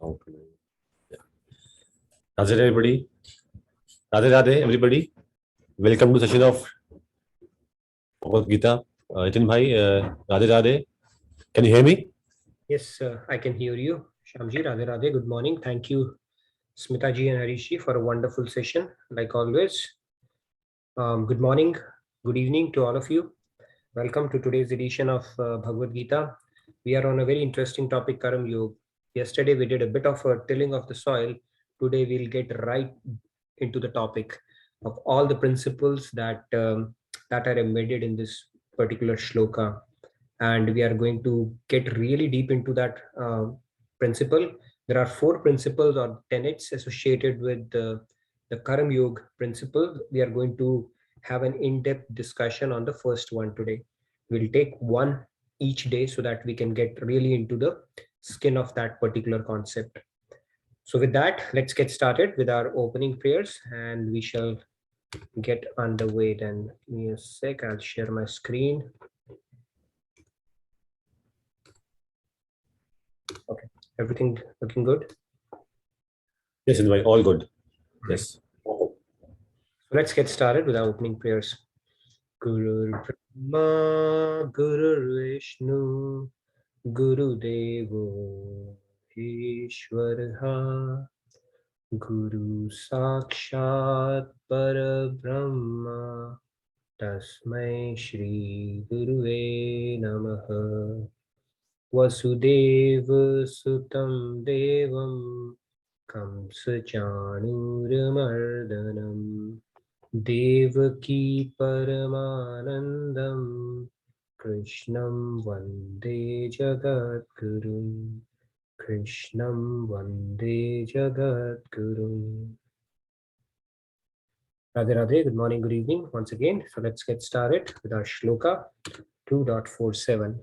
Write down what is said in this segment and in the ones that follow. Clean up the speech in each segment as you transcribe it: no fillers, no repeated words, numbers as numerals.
Okay. Yeah. Radhe everybody. Radhe everybody. Welcome to session of Bhagavad Gita. Nitin bhai, Radhe. Can you hear me? Yes, I can hear you. Shamji, Radhe. Good morning. Thank you, Smitaji and Harishji, for a wonderful session, like always. Good morning, good evening to all of you. Welcome to today's edition of Bhagavad Gita. We are on a very interesting topic, Karm Yog. Yesterday we did a bit of a tilling of the soil. Today we'll get right into the topic of all the principles that that are embedded in this particular shloka, and we are going to get really deep into that principle. There are 4 principles or tenets associated with the Karm Yog principle. We are going to have an in-depth discussion on the first one today. We'll take one each day so that we can get really into the skin of that particular concept. So with that, let's get started with our opening prayers and we shall get underway then. Give me a sec, I'll share my screen. Okay, everything looking good? Yes, Nitin bhai, all good. Yes. So let's get started with our opening prayers. Guru Brahma, Guru Vishnu, Guru Devo Ishwaraha, Guru Sakshat Parabrahma, Tasmai Shri Guruve Namaha. Vasudeva Sutam Devam Kamsa Chanuramardanam Devaki Paramanandam Krishnam Vande Jagadguru. Krishnam Vande Jagadguru. Radhe, good morning, good evening once again. So let's get started with our Shloka 2.47.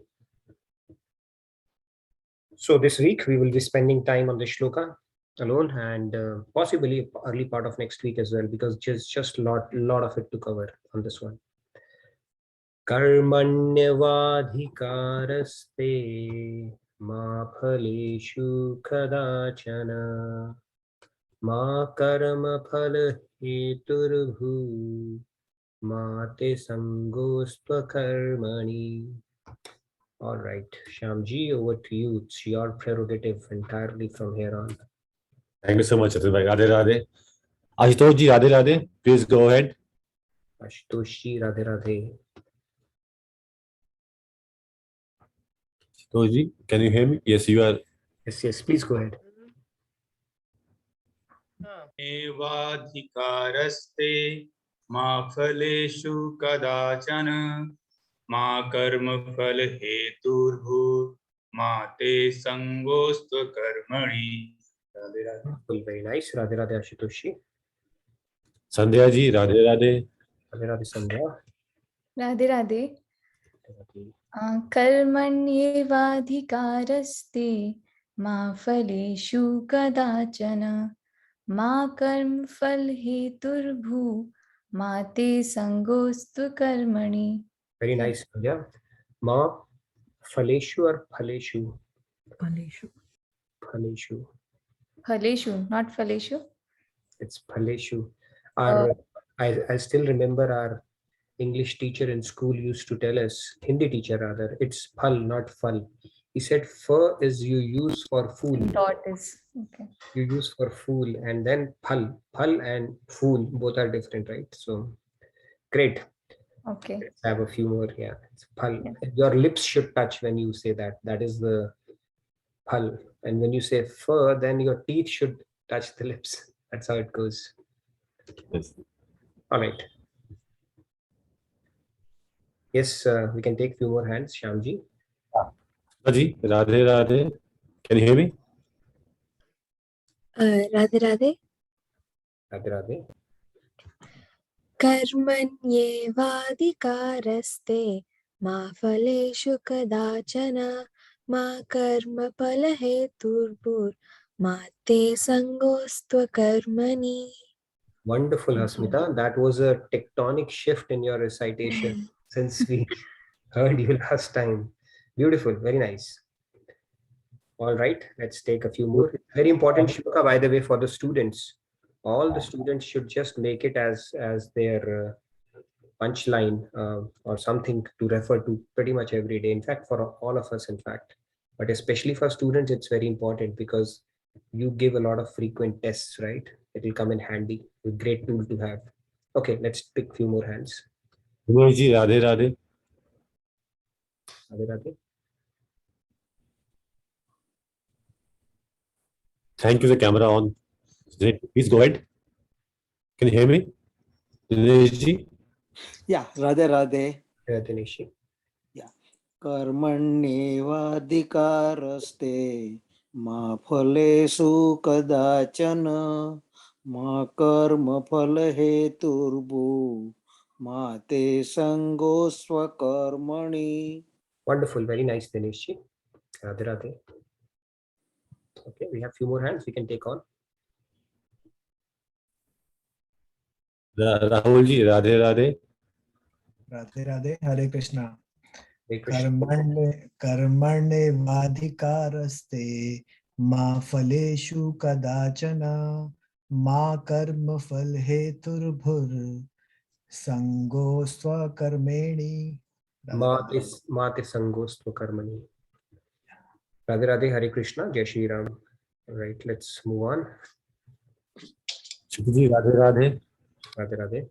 So this week we will be spending time on the Shloka alone and possibly early part of next week as well, because just lot of it to cover on this one. Karmanyavadhikaraste ma phaleshu kadachana ma karma phala heturabhu ma te sangostva karmani. All right, Shamji, over to you. It's your prerogative entirely from here on. Thank you so much, Nitin bhai. Radhe. Ashutosh ji, Radhe. Please go ahead. Ashutosh ji, Radhe. Ashutosh ji, can you hear me? Yes, you are. Yes, please go ahead. एवाधिकारस्ते मा फलेषु कदाचन मा कर्म फल हेतुर्भूर् मा ते संगोऽस्त्व कर्मणि. Very nice. Radhe Ashutosh ji. Sandhya ji, Radhe. Radhe Sandhya. Radhe. कर्मण्येवाधिकारस्ते मा फलेषु कदाचन मा कर्म फल हेतुर्भू मा ते संगोऽस्तु कर्मणि. Very nice, Sandhya. Ma Phaleshu or Phaleshu? Phaleshu, not Phaleshu. It's Phaleshu. I still remember our English teacher in school used to tell us, Hindi teacher rather, it's phal, not phal. He said pha is you use for fool. Dot is okay. You use for fool, and then phal and fool both are different, right? So great. Okay. Let's have a few more. Yeah, it's phal. Yeah. Your lips should touch when you say that. That is the phal. And when you say pha, then your teeth should touch the lips. That's how it goes. Yes. All right. Yes, we can take a few more hands. Shamji. Ji, Radhe. Can you hear me? Radhe. Karmanyevadhikaraste ma phaleshu kadachana ma karma phala heturbhur ma te sangostva karmani. Wonderful, Hasmita. That was a tectonic shift in your recitation since we heard you last time. Beautiful, very nice. All right, let's take a few more. Very important shloka, by the way, for the students. All the students should just make it as their punchline or something to refer to pretty much every day. In fact, for all of us, in fact, but especially for students, it's very important because you give a lot of frequent tests, right? It will come in handy. A great tool to have. Okay, let's pick few more hands. Dinesh ji, Radhe Radhe. Radhe Radhe. Thank you, the camera on. Please go ahead. Can you hear me? Dinesh ji? Yeah, Radhe Radhe. Dinesh. कर्मण्येवाधिकारस्ते मा फलेषु कदाचन मा कर्मफलहेतुर्भू मा ते संगोऽस्त्वकर्मणि. Wonderful, very nice, Dinesh. Radhe Radhe. Okay, we have few more hands we can take on. Rahul ji, Radhe Radhe. Radhe Radhe, Hare Krishna. Hare Krishna. Karmarne vadhikaraste ma phaleshu kadachana ma karma phal heturbhur sango swakarmeni. Mate sangostu karmani. Radhe Radhe, Hare Krishna, Jai Shri Ram. All right, let's move on. Shukji, Radhe Radhe. Radhe Radhe.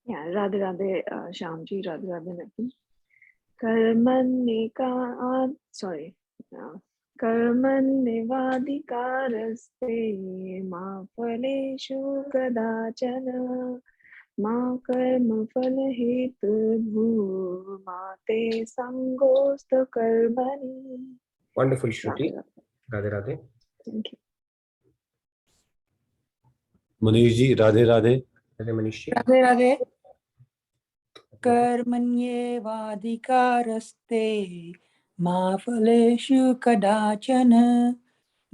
Yeah, Radhe Radhe, Shamji, Radhe Radhe, Naki. Karmanne sorry. Karmanne vadhikaraste ma phaleshu kadachana ma karma phalheturbhu ma te sangostu karmani. Wonderful, Shruti. Radhe Radhe. Thank you. Manish ji, Radhe Radhe. Radhe Manish. Radhe Radhe. कर्मण्येवाधिकारस्ते मा फलेषु कदाचन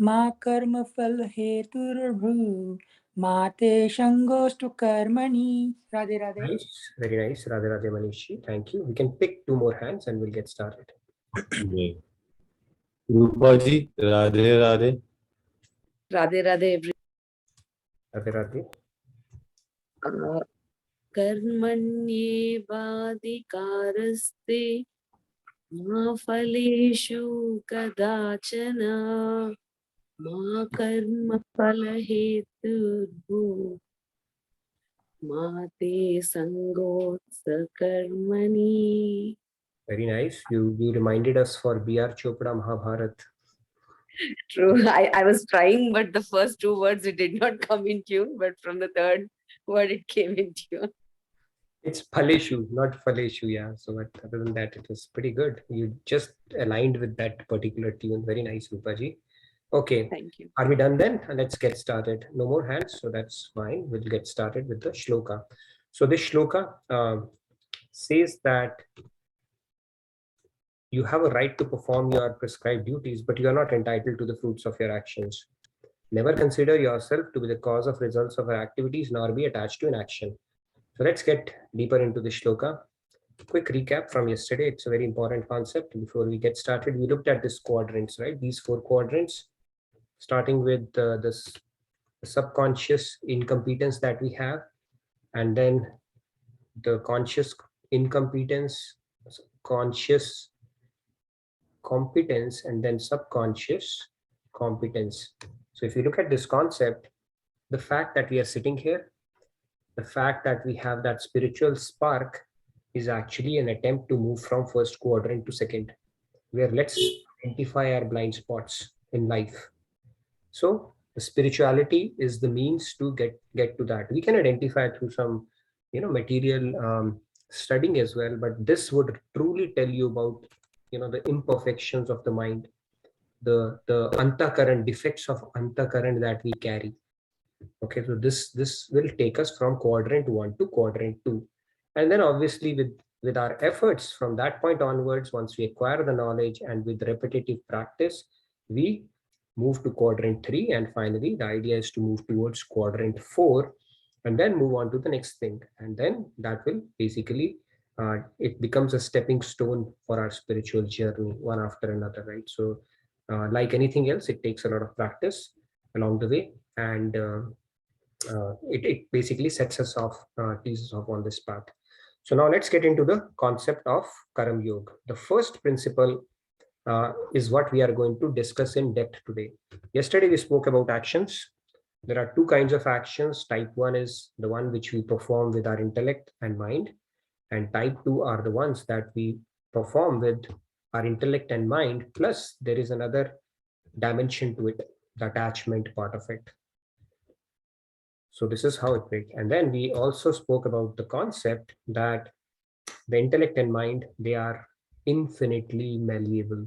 मा कर्मफलहेतुर्भू मा ते संगोऽस्तु कर्मणि. Radhe Radhe. Nice. Very nice. Radhe Radhe Manish. Thank you. We can pick two more hands and we'll get started. Rupa ji, Radhe Radhe. Radhe Radhe. Radhe Radhe. कर्मण्येवाधिकारस्ते मा फलेषु कदाचन मा कर्मफलहेतुर्भू मा ते संगोऽस्त्वकर्मणि. Very nice. You reminded us for B.R. Chopra Mahabharat. True. I was trying, but the first two words it did not come in tune, but from the third word it came in tune. It's Phaleshu, not Phaleshu, yeah. So but other than that, it was pretty good. You just aligned with that particular tune. Very nice, Rupaji. Okay. Thank you. Are we done then? Let's get started. No more hands, so that's fine. We'll get started with the shloka. So this shloka says that you have a right to perform your prescribed duties, but you are not entitled to the fruits of your actions. Never consider yourself to be the cause of results of your activities, nor be attached to an action. So let's get deeper into the shloka. Quick recap from yesterday. It's a very important concept. Before we get started, we looked at these quadrants, right? These four quadrants, starting with this subconscious incompetence that we have, and then the conscious incompetence, conscious competence, and then subconscious competence. So if you look at this concept, the fact that we are sitting here, the fact that we have that spiritual spark is actually an attempt to move from first quadrant to second, where let's identify our blind spots in life. So the spirituality is the means to get to that. We can identify through some, material studying as well, but this would truly tell you about, the imperfections of the mind, the antakaran, defects of antakaran that we carry. Okay, so this will take us from quadrant 1 to quadrant 2, and then obviously with our efforts from that point onwards, once we acquire the knowledge and with repetitive practice, we move to quadrant 3, and finally the idea is to move towards quadrant 4 and then move on to the next thing, and then that will basically it becomes a stepping stone for our spiritual journey, one after another, right? So Like anything else, it takes a lot of practice along the way, and it basically sets us off, teases off on this path. So now let's get into the concept of Karm Yog. The first principle is what we are going to discuss in depth today. Yesterday we spoke about actions. There are two kinds of actions. Type 1 is the one which we perform with our intellect and mind, and type 2 are the ones that we perform with our intellect and mind, plus there is another dimension to it, the attachment part of it. So this is how it breaks. And then we also spoke about the concept that the intellect and mind, they are infinitely malleable.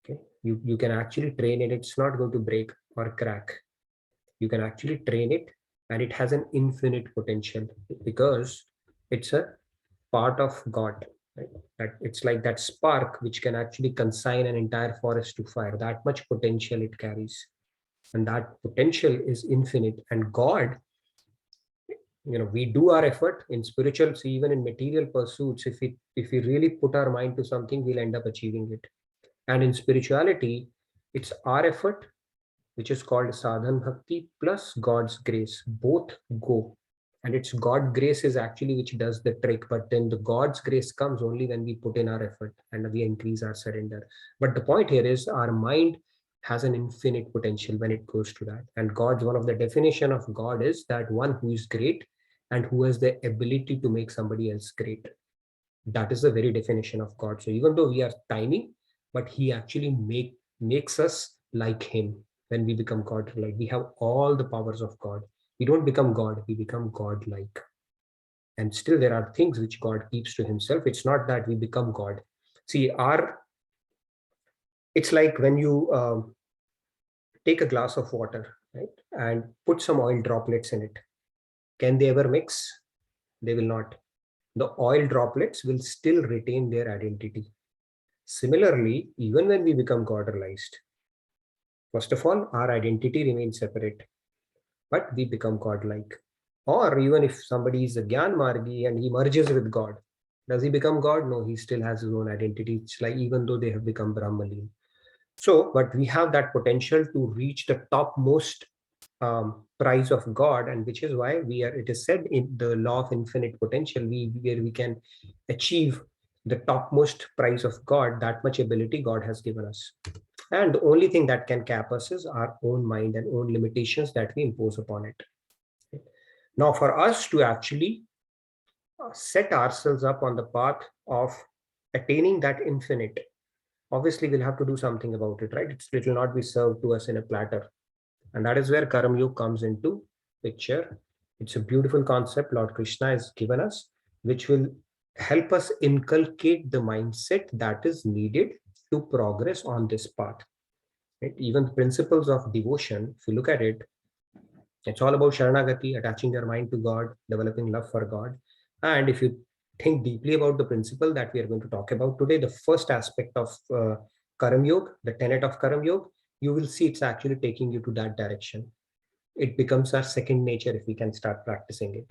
Okay, you can actually train it. It's not going to break or crack. You can actually train it, and it has an infinite potential because it's a part of God. Right? That it's like that spark which can actually consign an entire forest to fire. That much potential it carries, and that potential is infinite. And God, we do our effort in spiritual, so even in material pursuits, if we really put our mind to something, we'll end up achieving it. And in spirituality, it's our effort, which is called sadhan bhakti, plus God's grace. Both go, and it's God grace is actually which does the trick. But then the God's grace comes only when we put in our effort and we increase our surrender. But the point here is our mind has an infinite potential when it goes to that. And God's, one of the definition of God is that one who is great and who has the ability to make somebody else great. That is the very definition of God. So even though we are tiny, but he actually makes us like him. When we become God-like, we have all the powers of God. We don't become God, we become God-like. And still there are things which God keeps to himself. It's not that we become God. See, it's like when you take a glass of water, right, and put some oil droplets in it. Can they ever mix? They will not. The oil droplets will still retain their identity. Similarly, even when we become God-realized, first of all, our identity remains separate, but we become God-like. Or even if somebody is a Gyan Margi and he merges with God, does he become God? No, he still has his own identity. It's like even though they have become Brahmaleen. So, but we have that potential to reach the topmost prize of God, and which is why it is said in the law of infinite potential, where we can achieve the topmost prize of God. That much ability God has given us. And the only thing that can cap us is our own mind and own limitations that we impose upon it. Now, for us to actually set ourselves up on the path of attaining that infinite, obviously we'll have to do something about it, right? It will not be served to us in a platter. And that is where Karm Yog comes into picture. It's a beautiful concept Lord Krishna has given us, which will help us inculcate the mindset that is needed to progress on this path. Right? Even the principles of devotion, if you look at it, it's all about Sharanagati, attaching your mind to God, developing love for God. And if you think deeply about the principle that we are going to talk about today, the first aspect of Karm Yog, the tenet of Karm Yog, you will see it's actually taking you to that direction. It becomes our second nature if we can start practicing it.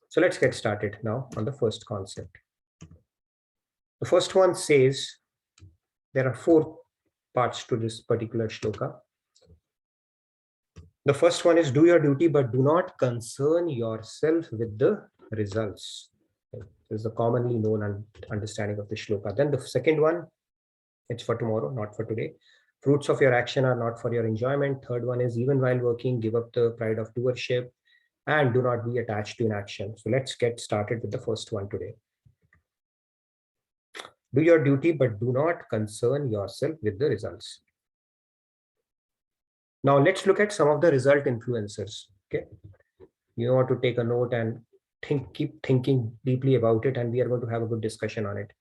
So let's get started now on the first concept. The first one says there are 4 parts to this particular shloka. The first one is do your duty, but do not concern yourself with the results. This is the commonly known understanding of the shloka. Then the second one, it's for tomorrow, not for today. Fruits of your action are not for your enjoyment. Third one is even while working, give up the pride of doership and do not be attached to inaction. So let's get started with the first one today. Do your duty, but do not concern yourself with the results. Now let's look at some of the result influencers. Okay, you want to take a note and keep thinking deeply about it, and we are going to have a good discussion on it.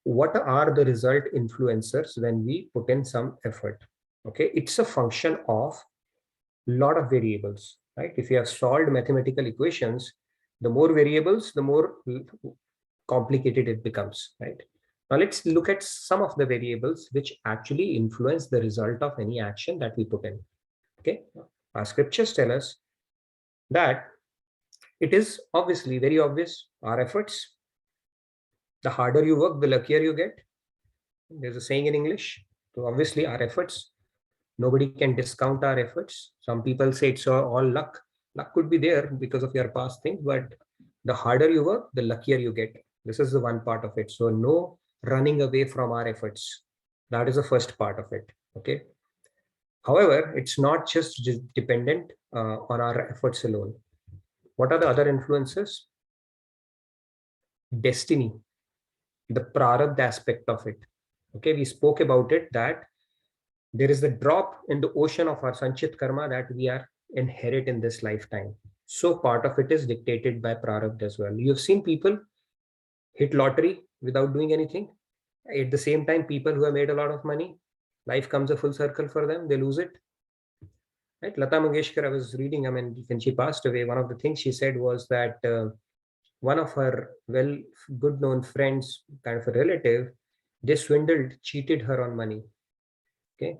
What are the result influencers when we put in some effort? Okay, it's a function of a lot of variables, right? If you have solved mathematical equations, the more variables, the more complicated it becomes, right? Now let's look at some of the variables which actually influence the result of any action that we put in. Okay, our scriptures tell us that it is obviously very obvious, our efforts. The harder you work, the luckier you get. There's a saying in English, So obviously our efforts, nobody can discount our efforts. Some people say it's all luck. Luck could be there because of your past things, but the harder you work, the luckier you get. This is the one part of it. So no running away from our efforts. That is the first part of it. Okay. However, it's not just dependent on our efforts alone. What are the other influences? Destiny, the prarabdha aspect of it. Okay, we spoke about it, that there is a drop in the ocean of our sanchit karma that we are inherit in this lifetime. So part of it is dictated by prarabdha as well. You've seen people hit lottery without doing anything. At the same time, people who have made a lot of money, life comes a full circle for them, they lose it. Right? Lata Mangeshkar, I was reading, I mean, when she passed away, one of the things she said was that one of her good known friends, kind of a relative, they swindled, cheated her on money. Okay,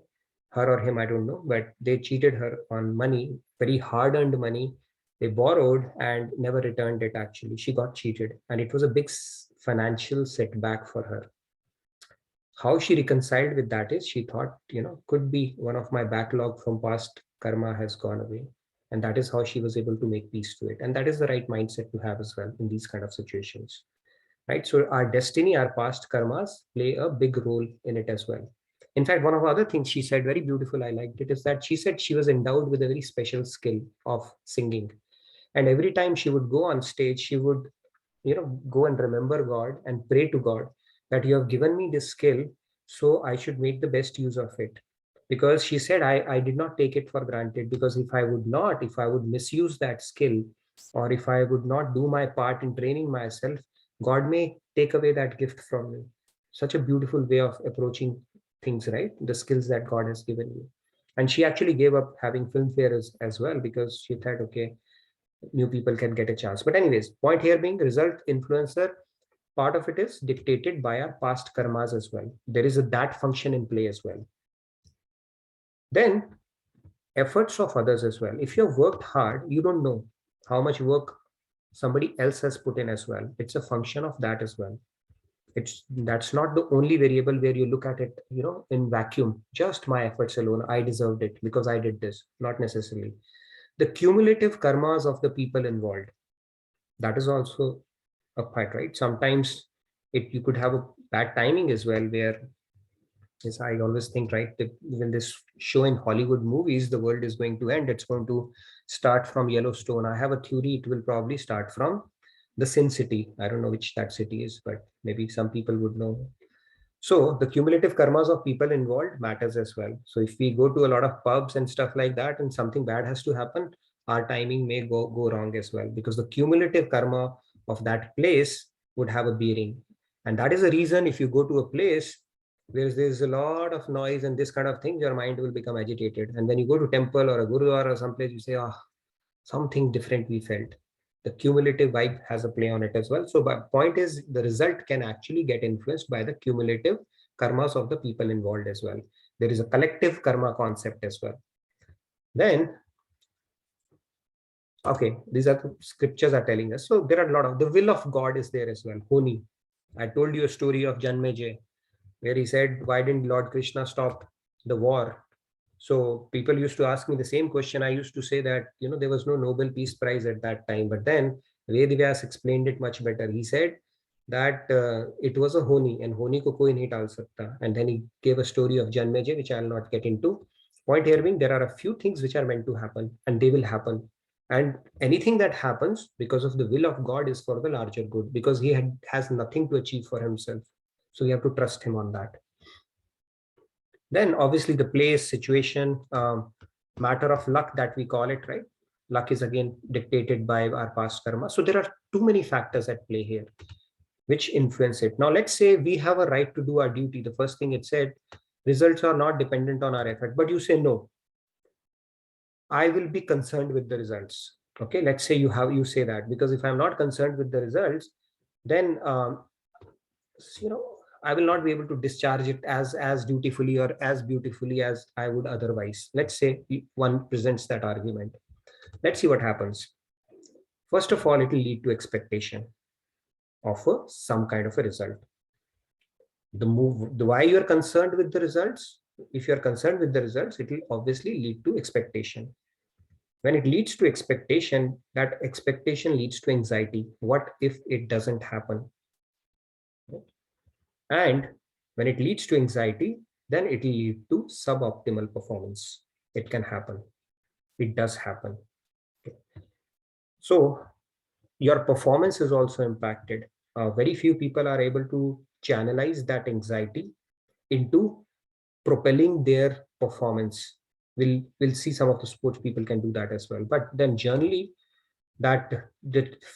her or him, I don't know, but they cheated her on money, very hard earned money. They borrowed and never returned it. Actually, she got cheated, and it was a big financial setback for her. How she reconciled with that is she thought, could be one of my backlog from past karma has gone away. And that is how she was able to make peace to it. And that is the right mindset to have as well in these kind of situations. Right? So our destiny, our past karmas play a big role in it as well. In fact, one of the other things she said, very beautiful, I liked it, is that she said she was endowed with a very special skill of singing. And every time she would go on stage, she would, go and remember God and pray to God that you have given me this skill, so I should make the best use of it. Because she said, I did not take it for granted, because if I would misuse that skill, or if I would not do my part in training myself, God may take away that gift from me. Such a beautiful way of approaching things, right? The skills that God has given you. And she actually gave up having filmfare as well, because she thought, okay, new people can get a chance. But anyways, point here being, result influencer, part of it is dictated by our past karmas as well. There is that function in play as well. Then efforts of others as well. If you've worked hard, you don't know how much work somebody else has put in as well. It's a function of that as well. That's not the only variable where you look at it, in vacuum, just my efforts alone, I deserved it because I did this. Not necessarily. The cumulative karmas of the people involved, that is also a part, right? Sometimes you could have a bad timing as well, where, yes, I always think, right, that when this show in Hollywood movies, the world is going to end, it's going to start from Yellowstone. I have a theory, it will probably start from the Sin City. I don't know which that city is, but maybe some people would know. So the cumulative karmas of people involved matters as well. So if we go to a lot of pubs and stuff like that, and something bad has to happen, our timing may go wrong as well, because the cumulative karma of that place would have a bearing. And that is the reason, if you go to a place where there's a lot of noise and this kind of thing, your mind will become agitated. And when you go to temple or a gurudwara or someplace, you say, something different we felt. The cumulative vibe has a play on it as well. So my point is, the result can actually get influenced by the cumulative karmas of the people involved as well. There is a collective karma concept as well. Then, okay, these are the scriptures are telling us. So there are a lot of, the will of God is there as well. Honi. I told you a story of Janmejay, where he said, why didn't Lord Krishna stop the war? So people used to ask me the same question. I used to say that, there was no Nobel Peace Prize at that time. But then Vedvyas explained it much better. He said that it was a Honi, and Honi ko koi nahi tal sakta. And then he gave a story of Janmejay, which I will not get into. Point here being, there are a few things which are meant to happen, and they will happen. And anything that happens because of the will of God is for the larger good, because he has nothing to achieve for himself. So we have to trust him on that. Then obviously the place, situation, matter of luck that we call it, right? Luck is again dictated by our past karma. So there are too many factors at play here which influence it. Now let's say we have a right to do our duty. The first thing it said, results are not dependent on our effort. But you say, no, I will be concerned with the results. Okay, let's say you say that, because if I'm not concerned with the results, then I will not be able to discharge it as dutifully or as beautifully as I would otherwise. Let's say one presents that argument. Let's see what happens. First of all, it will lead to expectation of some kind of a result. The why you're concerned with the results, if you're concerned with the results, it will obviously lead to expectation. When it leads to expectation, that expectation leads to anxiety. What if it doesn't happen? And when it leads to anxiety, then it will lead to suboptimal performance. It can happen. It does happen. So your performance is also impacted. Very few people are able to channelize that anxiety into propelling their performance. We'll see some of the sports people can do that as well. But then generally, that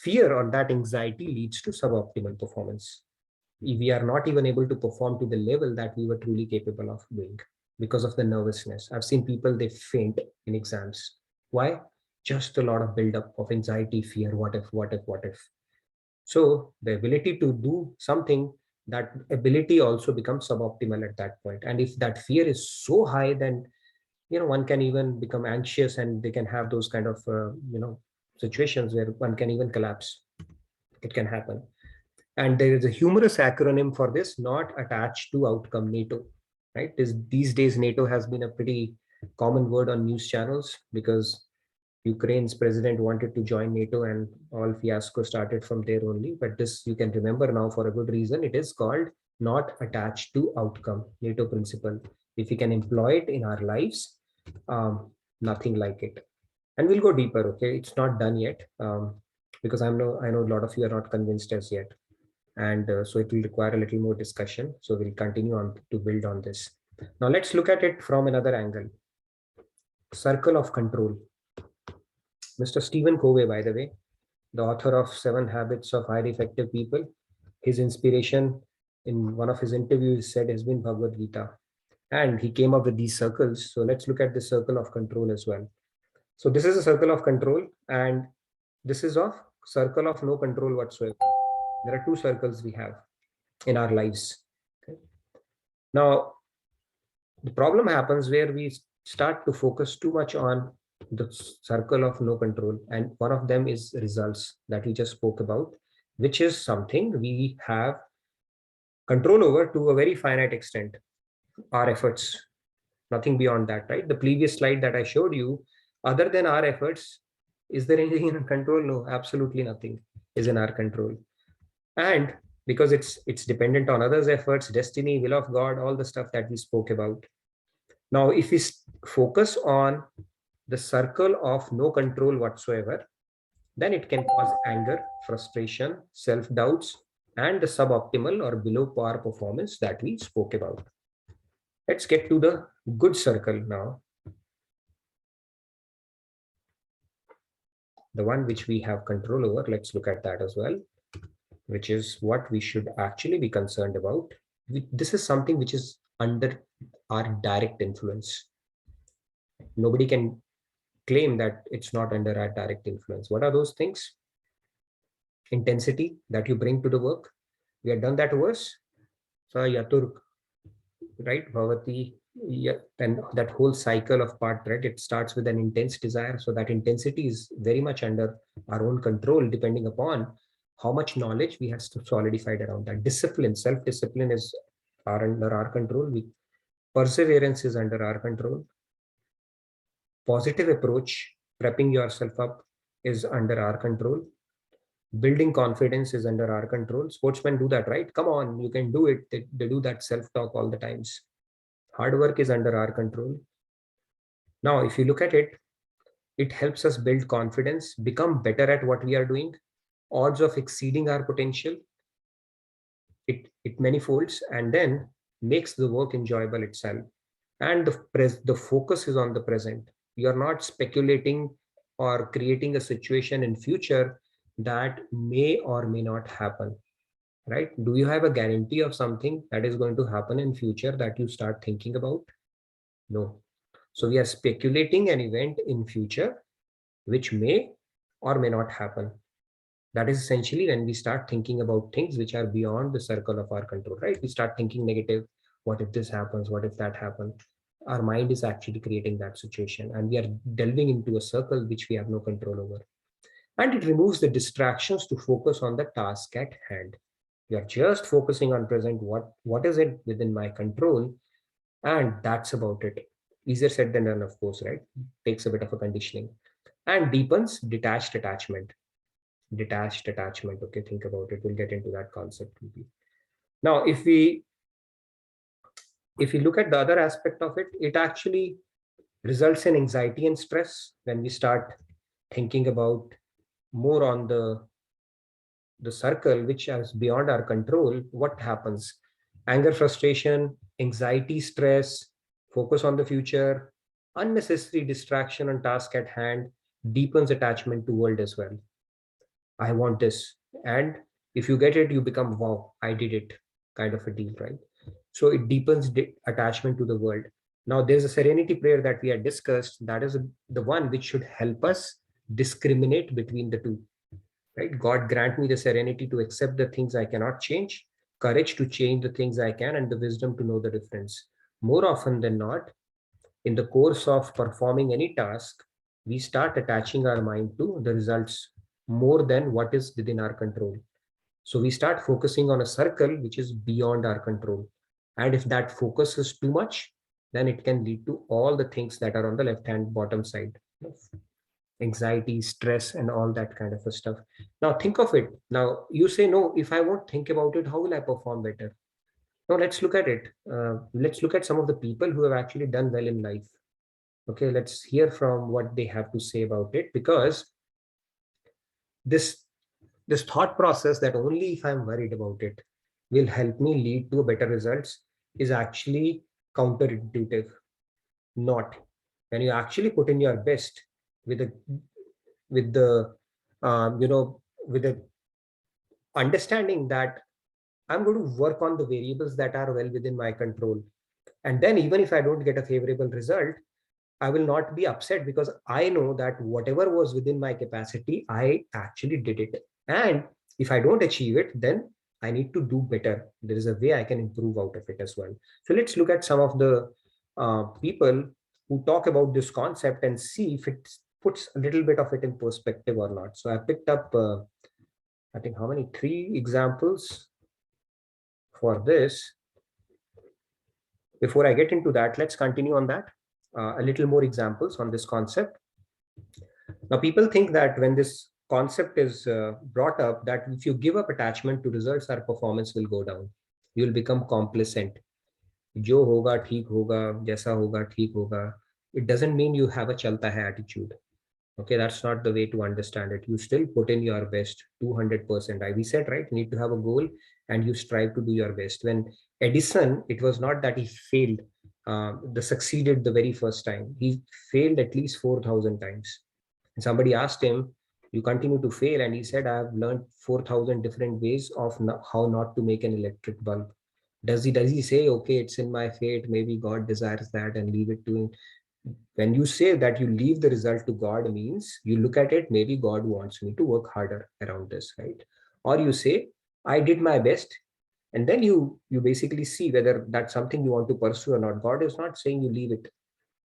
fear or that anxiety leads to suboptimal performance. We are not even able to perform to the level that we were truly capable of doing because of the nervousness. I've seen people, they faint in exams. Why? Just a lot of buildup of anxiety, fear, what if, what if, what if. So the ability to do something, that ability also becomes suboptimal at that point. And if that fear is so high, then one can even become anxious, and they can have those kind of situations where one can even collapse. It can happen. And there is a humorous acronym for this: not attached to outcome, NATO. Right? These days, NATO has been a pretty common word on news channels because Ukraine's president wanted to join NATO, and all fiasco started from there only. But this you can remember now for a good reason. It is called not attached to outcome, NATO principle. If we can employ it in our lives, nothing like it. And we'll go deeper. Okay, it's not done yet because I know a lot of you are not convinced as yet, and so it will require a little more discussion. So we'll continue on to build on this. Now let's look at it from another angle. Circle of control. Mr. Stephen Covey, by the way, the author of 7 Habits of Highly Effective People, his inspiration in one of his interviews said has been Bhagavad Gita. And he came up with these circles. So let's look at the circle of control as well. So this is a circle of control, and this is of circle of no control whatsoever. There are 2 circles we have in our lives. Okay? Now, the problem happens where we start to focus too much on the circle of no control, and one of them is results that we just spoke about, which is something we have control over to a very finite extent, our efforts, nothing beyond that, right? The previous slide that I showed you, other than our efforts, is there anything in control? No, absolutely nothing is in our control. And because it's dependent on others' efforts, destiny, will of God, all the stuff that we spoke about. Now, if we focus on the circle of no control whatsoever, then it can cause anger, frustration, self-doubts, and the suboptimal or below par performance that we spoke about. Let's get to the good circle now. The one which we have control over, let's look at that as well, which is what we should actually be concerned about. This is something which is under our direct influence. Nobody can claim that it's not under our direct influence. What are those things? Intensity that you bring to the work. We have done that verse. So Yatur, right? Bhavati, and that whole cycle of part, right? It starts with an intense desire. So that intensity is very much under our own control, depending upon how much knowledge we have solidified around that. Discipline, self-discipline is under our control. Perseverance is under our control. Positive approach, prepping yourself up, is under our control. Building confidence is under our control. Sportsmen do that, right? Come on, you can do it. They do that self-talk all the times. Hard work is under our control. Now, if you look at it, it helps us build confidence, become better at what we are doing, odds of exceeding our potential. It manifolds, and then makes the work enjoyable itself. And the focus is on the present. You're not speculating or creating a situation in future that may or may not happen, right? Do you have a guarantee of something that is going to happen in future that you start thinking about? No. So we are speculating an event in future which may or may not happen. That is essentially when we start thinking about things which are beyond the circle of our control, right? We start thinking negative. What if this happens? What if that happens? Our mind is actually creating that situation, and we are delving into a circle which we have no control over. And it removes the distractions to focus on the task at hand. We are just focusing on present. What is it within my control And that's about it. Easier said than done, of course, right? Takes a bit of a conditioning. And deepens detached attachment. Detached attachment. Okay, think about it. We'll get into that concept. Now, if we look at the other aspect of it, it actually results in anxiety and stress when we start thinking about more on the circle which is beyond our control. What happens? Anger, frustration, anxiety, stress, focus on the future, unnecessary distraction on task at hand deepens attachment to world as well. I want this. And if you get it, you become, wow, I did it, kind of a deal, right? So it deepens attachment to the world. Now, there's a serenity prayer that we had discussed. That is the one which should help us discriminate between the two, right? God grant me the serenity to accept the things I cannot change, courage to change the things I can, and the wisdom to know the difference. More often than not, in the course of performing any task, we start attaching our mind to the results more than what is within our control. So we start focusing on a circle which is beyond our control. And if that focus is too much, then it can lead to all the things that are on the left hand bottom side: anxiety, stress, and all that kind of a stuff. Now think of it. Now you say, no, if I won't think about it, how will I perform better? Now let's look at it. Let's look at some of the people who have actually done well in life. Okay, let's hear from what they have to say about it, because this thought process that only if I'm worried about it will help me lead to better results is actually counterintuitive. Not. When you actually put in your best with a with the with the understanding that I'm going to work on the variables that are well within my control, and then even if I don't get a favorable result, I will not be upset, because I know that whatever was within my capacity, I actually did it. And if I don't achieve it, then I need to do better. There is a way I can improve out of it as well. So let's look at some of the people who talk about this concept and see if it puts a little bit of it in perspective or not. So I picked up, I think, how many? 3 examples for this. Before I get into that, let's continue on that. A little more examples on this concept. Now, people think that when this concept is brought up, that if you give up attachment to results, our performance will go down. You will become complacent. Jo hoga, theek hoga, jaisa hoga, theek hoga. It doesn't mean you have a chalta hai attitude. Okay, that's not the way to understand it. You still put in your best, 200%. We said, right, you need to have a goal and you strive to do your best. When Edison, it was not that he failed, succeeded the very first time. He failed at least 4,000 times. And somebody asked him, you continue to fail? And he said, I have learned 4,000 different ways of how not to make an electric bulb. Does he say, okay, it's in my fate, maybe God desires that, and leave it to him? When you say that you leave the result to God, means you look at it, maybe God wants me to work harder around this, right? Or you say, I did my best, and then you basically see whether that's something you want to pursue or not. God is not saying you leave it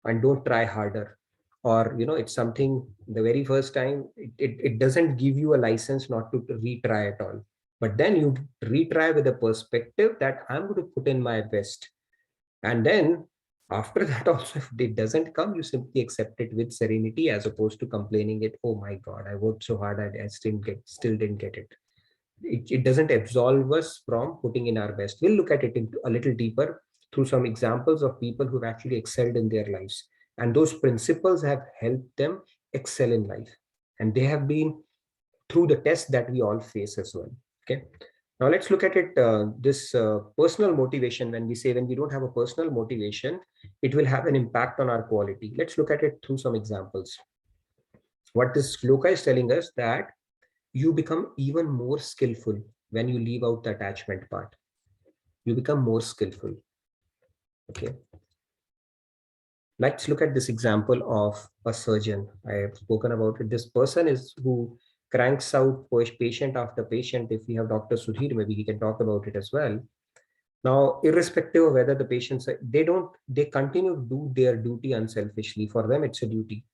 and don't try harder, or it's something the very first time, it doesn't give you a license not to retry at all. But then you retry with a perspective that I'm going to put in my best, and then after that also, if it doesn't come, you simply accept it with serenity, as opposed to complaining it, oh my God, I worked so hard, I still didn't get it. It doesn't absolve us from putting in our best. We'll look at it a little deeper through some examples of people who've actually excelled in their lives, and those principles have helped them excel in life, and they have been through the test that we all face as well. Okay, now let's look at it, this personal motivation. When we don't have a personal motivation, it will have an impact on our quality. Let's look at it through some examples. What this Shloka is telling us, that you become even more skillful when you leave out the attachment part. You become more skillful. Okay. Let's look at this example of a surgeon. I have spoken about it. This person is who cranks out patient after patient. If we have Dr. Sudhir, maybe he can talk about it as well. Now, irrespective of whether the patients, they continue to do their duty unselfishly. For them, it's a duty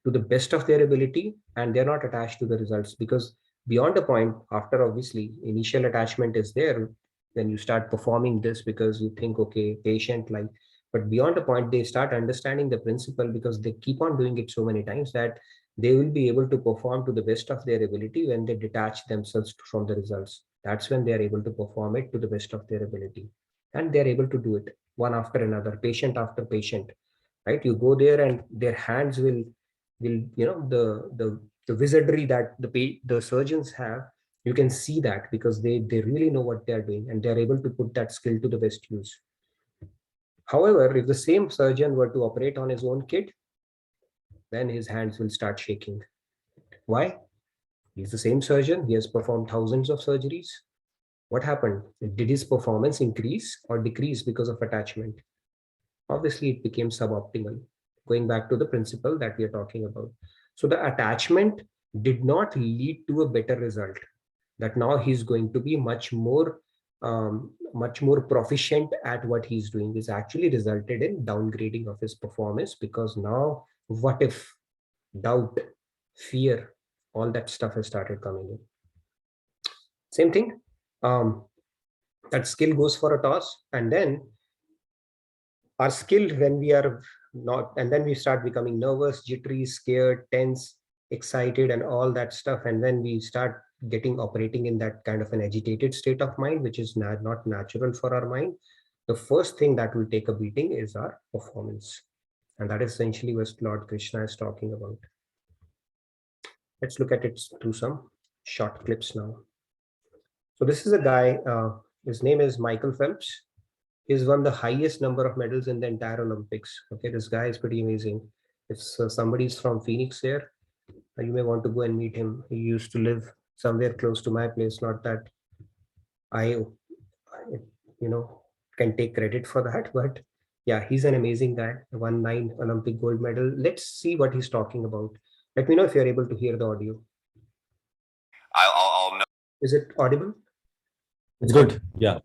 to the best of their ability, and they're not attached to the results, because beyond a point, after obviously initial attachment is there when you start performing this, because you think, okay, patient, like But beyond a point, they start understanding the principle because they keep on doing it so many times that they will be able to perform to the best of their ability when they detach themselves from the results. That's when they are able to perform it to the best of their ability. And they're able to do it one after another, patient after patient, right? You go there and their hands will, the wizardry that the surgeons have, you can see that because they really know what they're doing and they're able to put that skill to the best use. However, if the same surgeon were to operate on his own kid, then his hands will start shaking. Why? He's the same surgeon. He has performed thousands of surgeries. What happened? Did his performance increase or decrease because of attachment? Obviously, it became suboptimal, going back to the principle that we are talking about. So the attachment did not lead to a better result, that now he's going to be much more proficient at what he's doing. This actually resulted in downgrading of his performance because now what if, doubt, fear, all that stuff has started coming in. Same thing, that skill goes for a toss, and then our skill, when we are not, and then we start becoming nervous, jittery, scared, tense, excited, and all that stuff. And when we start operating in that kind of an agitated state of mind, which is not natural for our mind, the first thing that will take a beating is our performance. And that is essentially what Lord Krishna is talking about. Let's look at it through some short clips now. So this is a guy, his name is Michael Phelps. He's won the highest number of medals in the entire Olympics. Okay, this guy is pretty amazing. If somebody's from Phoenix here, you may want to go and meet him. He used to live somewhere close to my place. Not that I can take credit for that, but yeah, he's an amazing guy. Won 9 Olympic gold medal. Let's see what he's talking about. Let me know if you're able to hear the audio. I'll know. Is it audible? It's good. Yeah.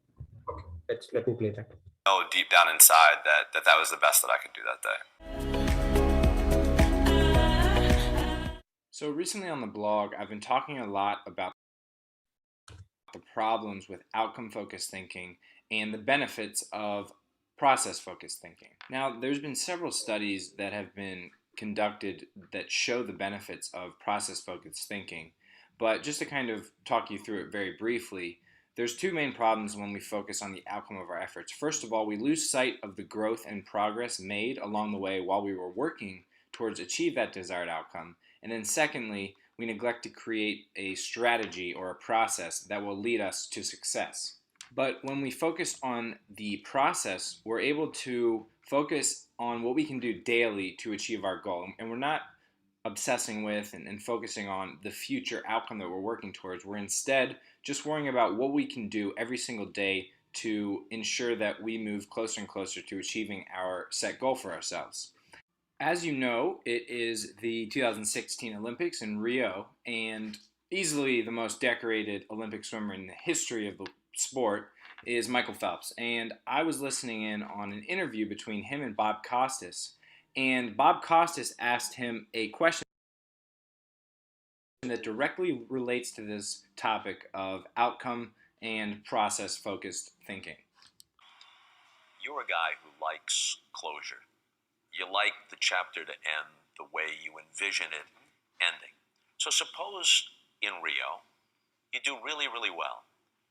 Okay, let me play that. Know deep down inside that was the best that I could do that day. So recently on the blog, I've been talking a lot about the problems with outcome-focused thinking and the benefits of process-focused thinking. Now, there's been several studies that have been conducted that show the benefits of process-focused thinking, but just to kind of talk you through it very briefly, there's two main problems when we focus on the outcome of our efforts. First of all, we lose sight of the growth and progress made along the way while we were working towards achieve that desired outcome. And then secondly, we neglect to create a strategy or a process that will lead us to success. But when we focus on the process, we're able to focus on what we can do daily to achieve our goal. And we're not obsessing with and focusing on the future outcome that we're working towards. We're instead just worrying about what we can do every single day to ensure that we move closer and closer to achieving our set goal for ourselves. As you know, it is the 2016 Olympics in Rio, and easily the most decorated Olympic swimmer in the history of the sport is Michael Phelps. And I was listening in on an interview between him and Bob Costas, and Bob Costas asked him a question that directly relates to this topic of outcome and process-focused thinking. You're a guy who likes closure. You like the chapter to end the way you envision it ending. So suppose in Rio, you do really, really well.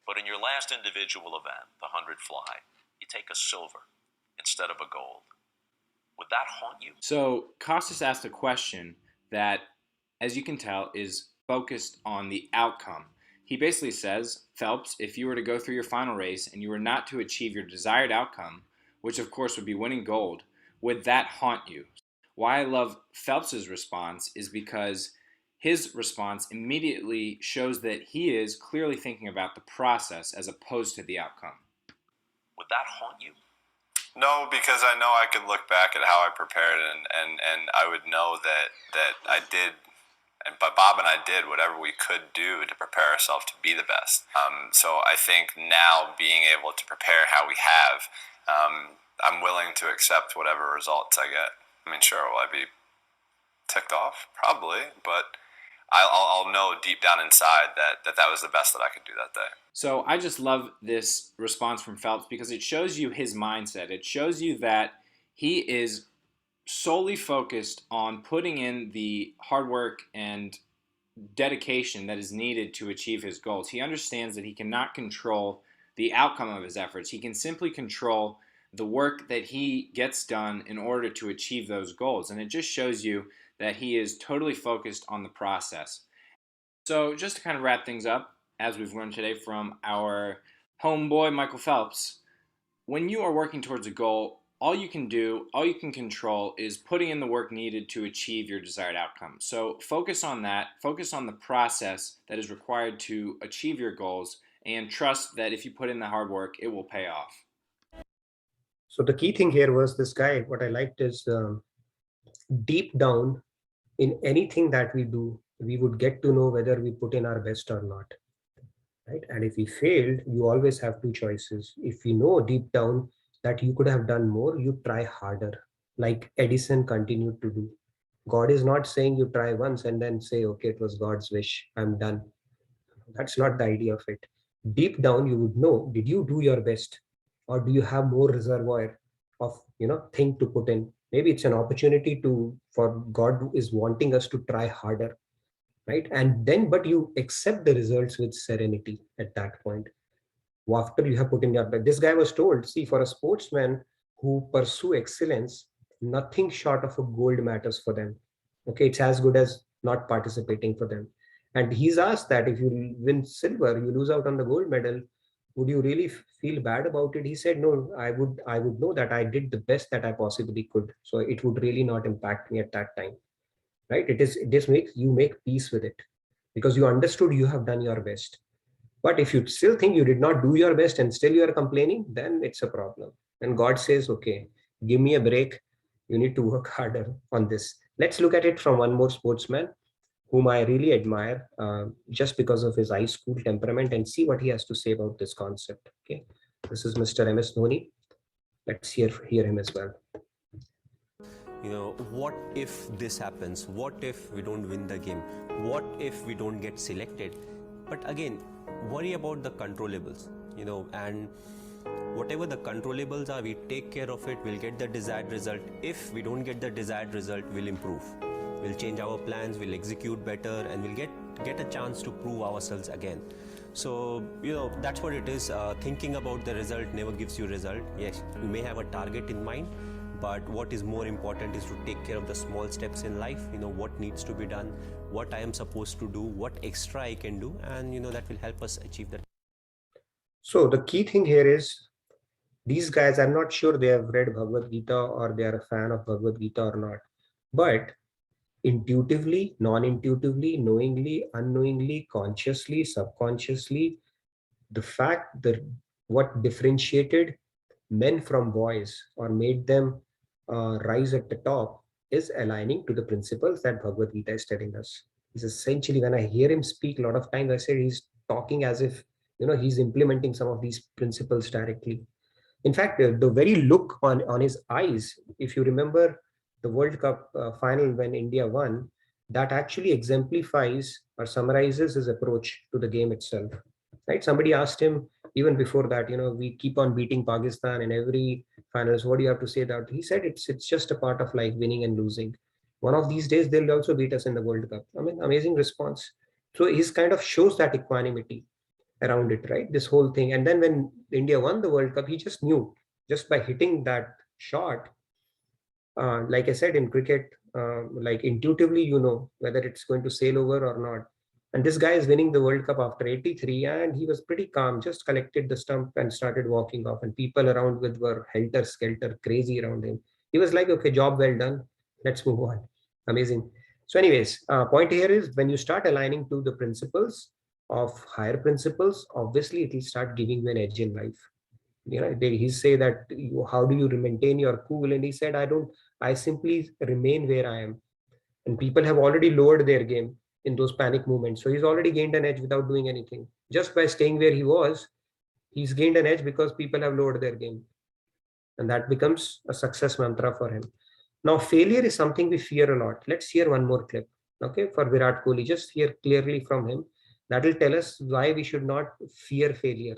But in your last individual event, the 100 fly, you take a silver instead of a gold. Would that haunt you? So Costas asked a question that, as you can tell, is focused on the outcome. He basically says, Phelps, if you were to go through your final race and you were not to achieve your desired outcome, which of course would be winning gold, would that haunt you? Why I love Phelps's response is because his response immediately shows that he is clearly thinking about the process as opposed to the outcome. Would that haunt you? No, because I know I could look back at how I prepared and I would know that I did, but Bob and I did whatever we could do to prepare ourselves to be the best. So I think now being able to prepare how we have, I'm willing to accept whatever results I get. I mean, sure, will I be ticked off? Probably, but I'll know deep down inside that was the best that I could do that day. So I just love this response from Phelps because it shows you his mindset. It shows you that He is solely focused on putting in the hard work and dedication that is needed to achieve his goals. He understands that he cannot control the outcome of his efforts. He can simply control the work that he gets done in order to achieve those goals. And it just shows you that he is totally focused on the process. So just to kind of wrap things up, as we've learned today from our homeboy Michael Phelps, when you are working towards a goal, all you can do, all you can control is putting in the work needed to achieve your desired outcome. So focus on that, focus on the process that is required to achieve your goals, and trust that if you put in the hard work, it will pay off. So the key thing here was this guy, what I liked is deep down in anything that we do, we would get to know whether we put in our best or not. Right? And if we failed, you always have two choices. If you know deep down that you could have done more, you try harder, like Edison continued to do. God is not saying you try once and then say, okay, it was God's wish, I'm done. That's not the idea of it. Deep down, you would know, did you do your best? Or do you have more reservoir of, thing to put in? Maybe it's an opportunity for God is wanting us to try harder. Right? And then, but you accept the results with serenity at that point. After you have put in your best, this guy was told, see, for a sportsman who pursue excellence, nothing short of a gold matters for them. Okay, it's as good as not participating for them. And he's asked that if you win silver, you lose out on the gold medal, would you really feel bad about it? He said, no, I would know that I did the best that I possibly could. So it would really not impact me at that time. Right? This makes you make peace with it because you understood you have done your best. But if you still think you did not do your best and still you are complaining, then it's a problem. And God says, okay, give me a break. You need to work harder on this. Let's look at it from one more sportsman whom I really admire just because of his high school temperament, and see what he has to say about this concept. Okay, this is Mr. MS Dhoni. Let's hear him as well. What if this happens? What if we don't win the game? What if we don't get selected? But again, worry about the controllables, and whatever the controllables are, we take care of it, we'll get the desired result. If we don't get the desired result, we'll improve. We'll change our plans, we'll execute better, and we'll get a chance to prove ourselves again. So, that's what it is. Thinking about the result never gives you result. Yes, you may have a target in mind, but what is more important is to take care of the small steps in life, what needs to be done, what I am supposed to do, what extra I can do, and that will help us achieve that. So the key thing here is these guys, I'm not sure they have read Bhagavad Gita or they are a fan of Bhagavad Gita or not, but intuitively, non-intuitively, knowingly, unknowingly, consciously, subconsciously, the fact that what differentiated men from boys or made them rise at the top is aligning to the principles that Bhagavad Gita is telling us. He's essentially, when I hear him speak, a lot of times I say he's talking as if he's implementing some of these principles directly. In fact, the very look on his eyes, if you remember the World Cup final when India won, that actually exemplifies or summarizes his approach to the game itself. Right? Somebody asked him even before that, we keep on beating Pakistan in every finals. What do you have to say that? He said it's just a part of life, winning and losing. One of these days they'll also beat us in the World Cup. I mean, amazing response. So he's kind of shows that equanimity around it, right? This whole thing. And then when India won the World Cup, he just knew, just by hitting that shot, like I said in cricket, like intuitively, whether it's going to sail over or not. And this guy is winning the World Cup after 83, and he was pretty calm, just collected the stump and started walking off. And people around with were helter-skelter, crazy around him. He was like, okay, job well done. Let's move on. Amazing. So anyways, point here is when you start aligning to the principles of higher principles, obviously it will start giving you an edge in life. He say that how do you maintain your cool? And he said, I simply remain where I am. And people have already lowered their game in those panic moments. So he's already gained an edge without doing anything. Just by staying where he was, he's gained an edge because people have lowered their game. And that becomes a success mantra for him. Now, failure is something we fear a lot. Let's hear one more clip. Okay, for Virat Kohli, just hear clearly from him. That will tell us why we should not fear failure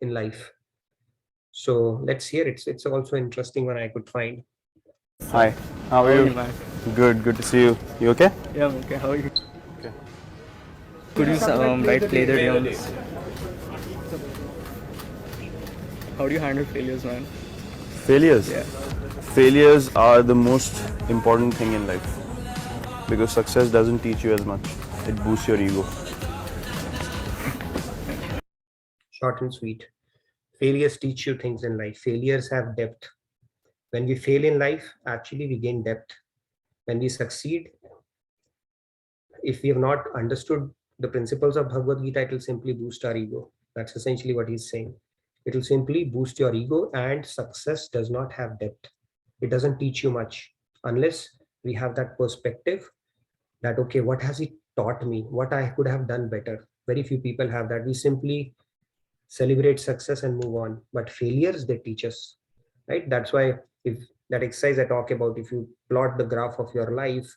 in life. So let's hear it. It's also interesting when I could find. Hi, how are you? man? Good, good to see you. You okay? Yeah, I'm okay. How are you? Okay. Could you play the tunes? How do you handle failures, man? Failures. Yeah. Failures are the most important thing in life because success doesn't teach you as much. It boosts your ego. Short and sweet. Failures teach you things in life. Failures have depth. When we fail in life, actually we gain depth. When we succeed, if we have not understood the principles of Bhagavad Gita, it will simply boost our ego. That's essentially what he's saying. It will simply boost your ego, and success does not have depth. It doesn't teach you much unless we have that perspective that, okay, what has it taught me? What I could have done better? Very few people have that. We simply celebrate success and move on. But failures, they teach us, right? That's why if that exercise I talk about, if you plot the graph of your life,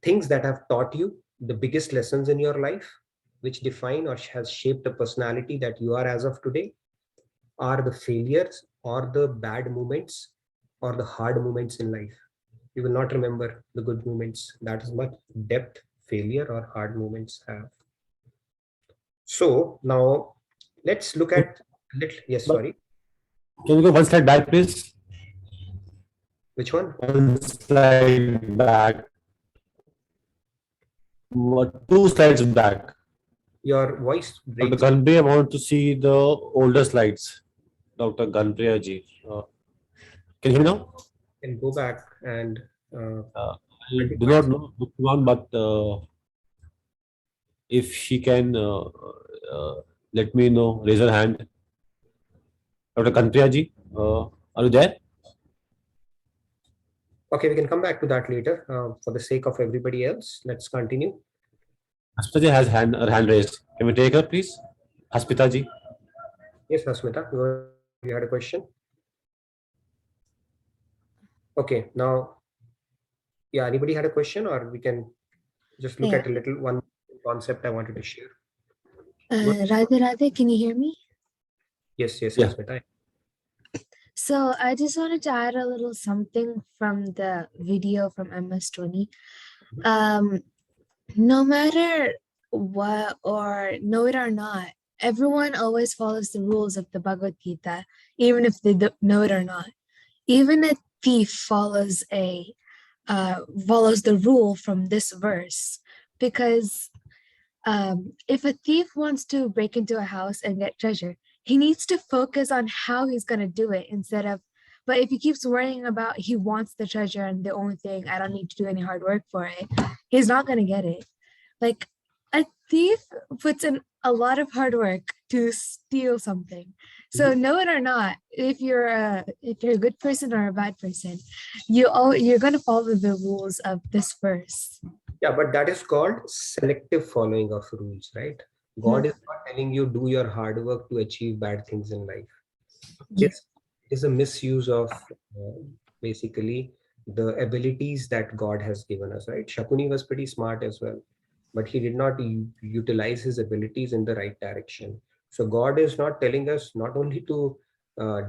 things that have taught you the biggest lessons in your life, which define or has shaped the personality that you are as of today, are the failures or the bad moments or the hard moments in life. You will not remember the good moments. That is much depth failure or hard moments have. So now let's look at yes, sorry. Can you go one slide back, please? Which one? One slide back. Two slides back. Your voice Dr. breaks. Ganpriya, I want to see the older slides. Dr. Ganpriya ji. Can you hear me now? Can go back and I do not know which one, but if she can let me know, raise her hand. Dr. Ganpriya ji, are you there? Okay, we can come back to that later. For the sake of everybody else, let's continue. Hasmita ji has her hand raised. Can we take her, please? Hasmita ji. Yes, Hasmita, you had a question? Okay, now, yeah, anybody had a question, or we can just look at a little one concept I wanted to share. Radhe Radhe, can you hear me? Yes, Hasmita. So I just wanted to add a little something from the video from MS-20. No matter what, or know it or not, everyone always follows the rules of the Bhagavad Gita, even if they don't know it or not. Even a thief follows the rule from this verse, because if a thief wants to break into a house and get treasure, he needs to focus on how he's going to do it instead of, but if he keeps worrying about he wants the treasure and the only thing, I don't need to do any hard work for it, he's not going to get it. Like, a thief puts in a lot of hard work to steal something. So know it or not, if you're a good person or a bad person, you're going to follow the rules of this verse. Yeah, but that is called selective following of rules, right? God is not telling you do your hard work to achieve bad things in life. It is a misuse of basically the abilities that God has given us, right? Shakuni was pretty smart as well, but he did not utilize his abilities in the right direction. So God is not telling us not only to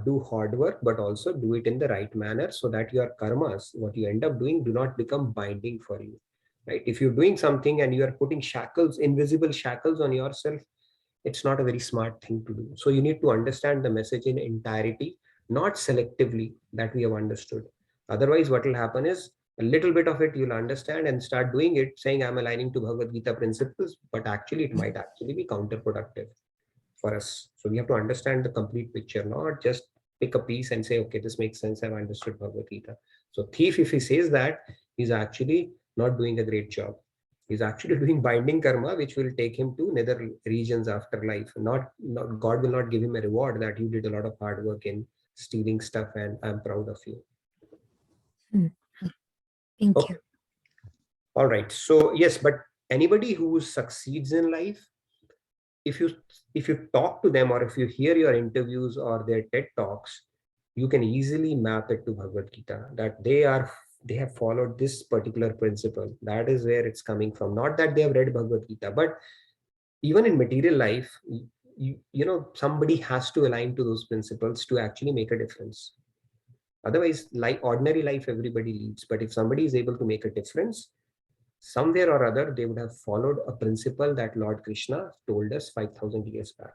do hard work, but also do it in the right manner so that your karmas, what you end up doing, do not become binding for you. Right? If you're doing something and you are putting shackles, invisible shackles on yourself, it's not a very smart thing to do. So you need to understand the message in entirety, not selectively, that we have understood. Otherwise, what will happen is a little bit of it you'll understand and start doing it, saying I'm aligning to Bhagavad Gita principles, but actually it might actually be counterproductive for us. So we have to understand the complete picture, not just pick a piece and say, okay, this makes sense, I've understood Bhagavad Gita. So thief, if he says that, he's actually not doing a great job. He's actually doing binding karma, which will take him to nether regions after life. Not God will not give him a reward that you did a lot of hard work in stealing stuff and I'm proud of you. Thank you. All right. So yes, but anybody who succeeds in life, if you talk to them or if you hear your interviews or their TED talks, you can easily map it to Bhagavad Gita, that they have followed this particular principle. That is where it's coming from. Not that they have read Bhagavad Gita, but even in material life, you know, somebody has to align to those principles to actually make a difference. Otherwise, like ordinary life, everybody leads. But if somebody is able to make a difference, somewhere or other, they would have followed a principle that Lord Krishna told us 5,000 years back.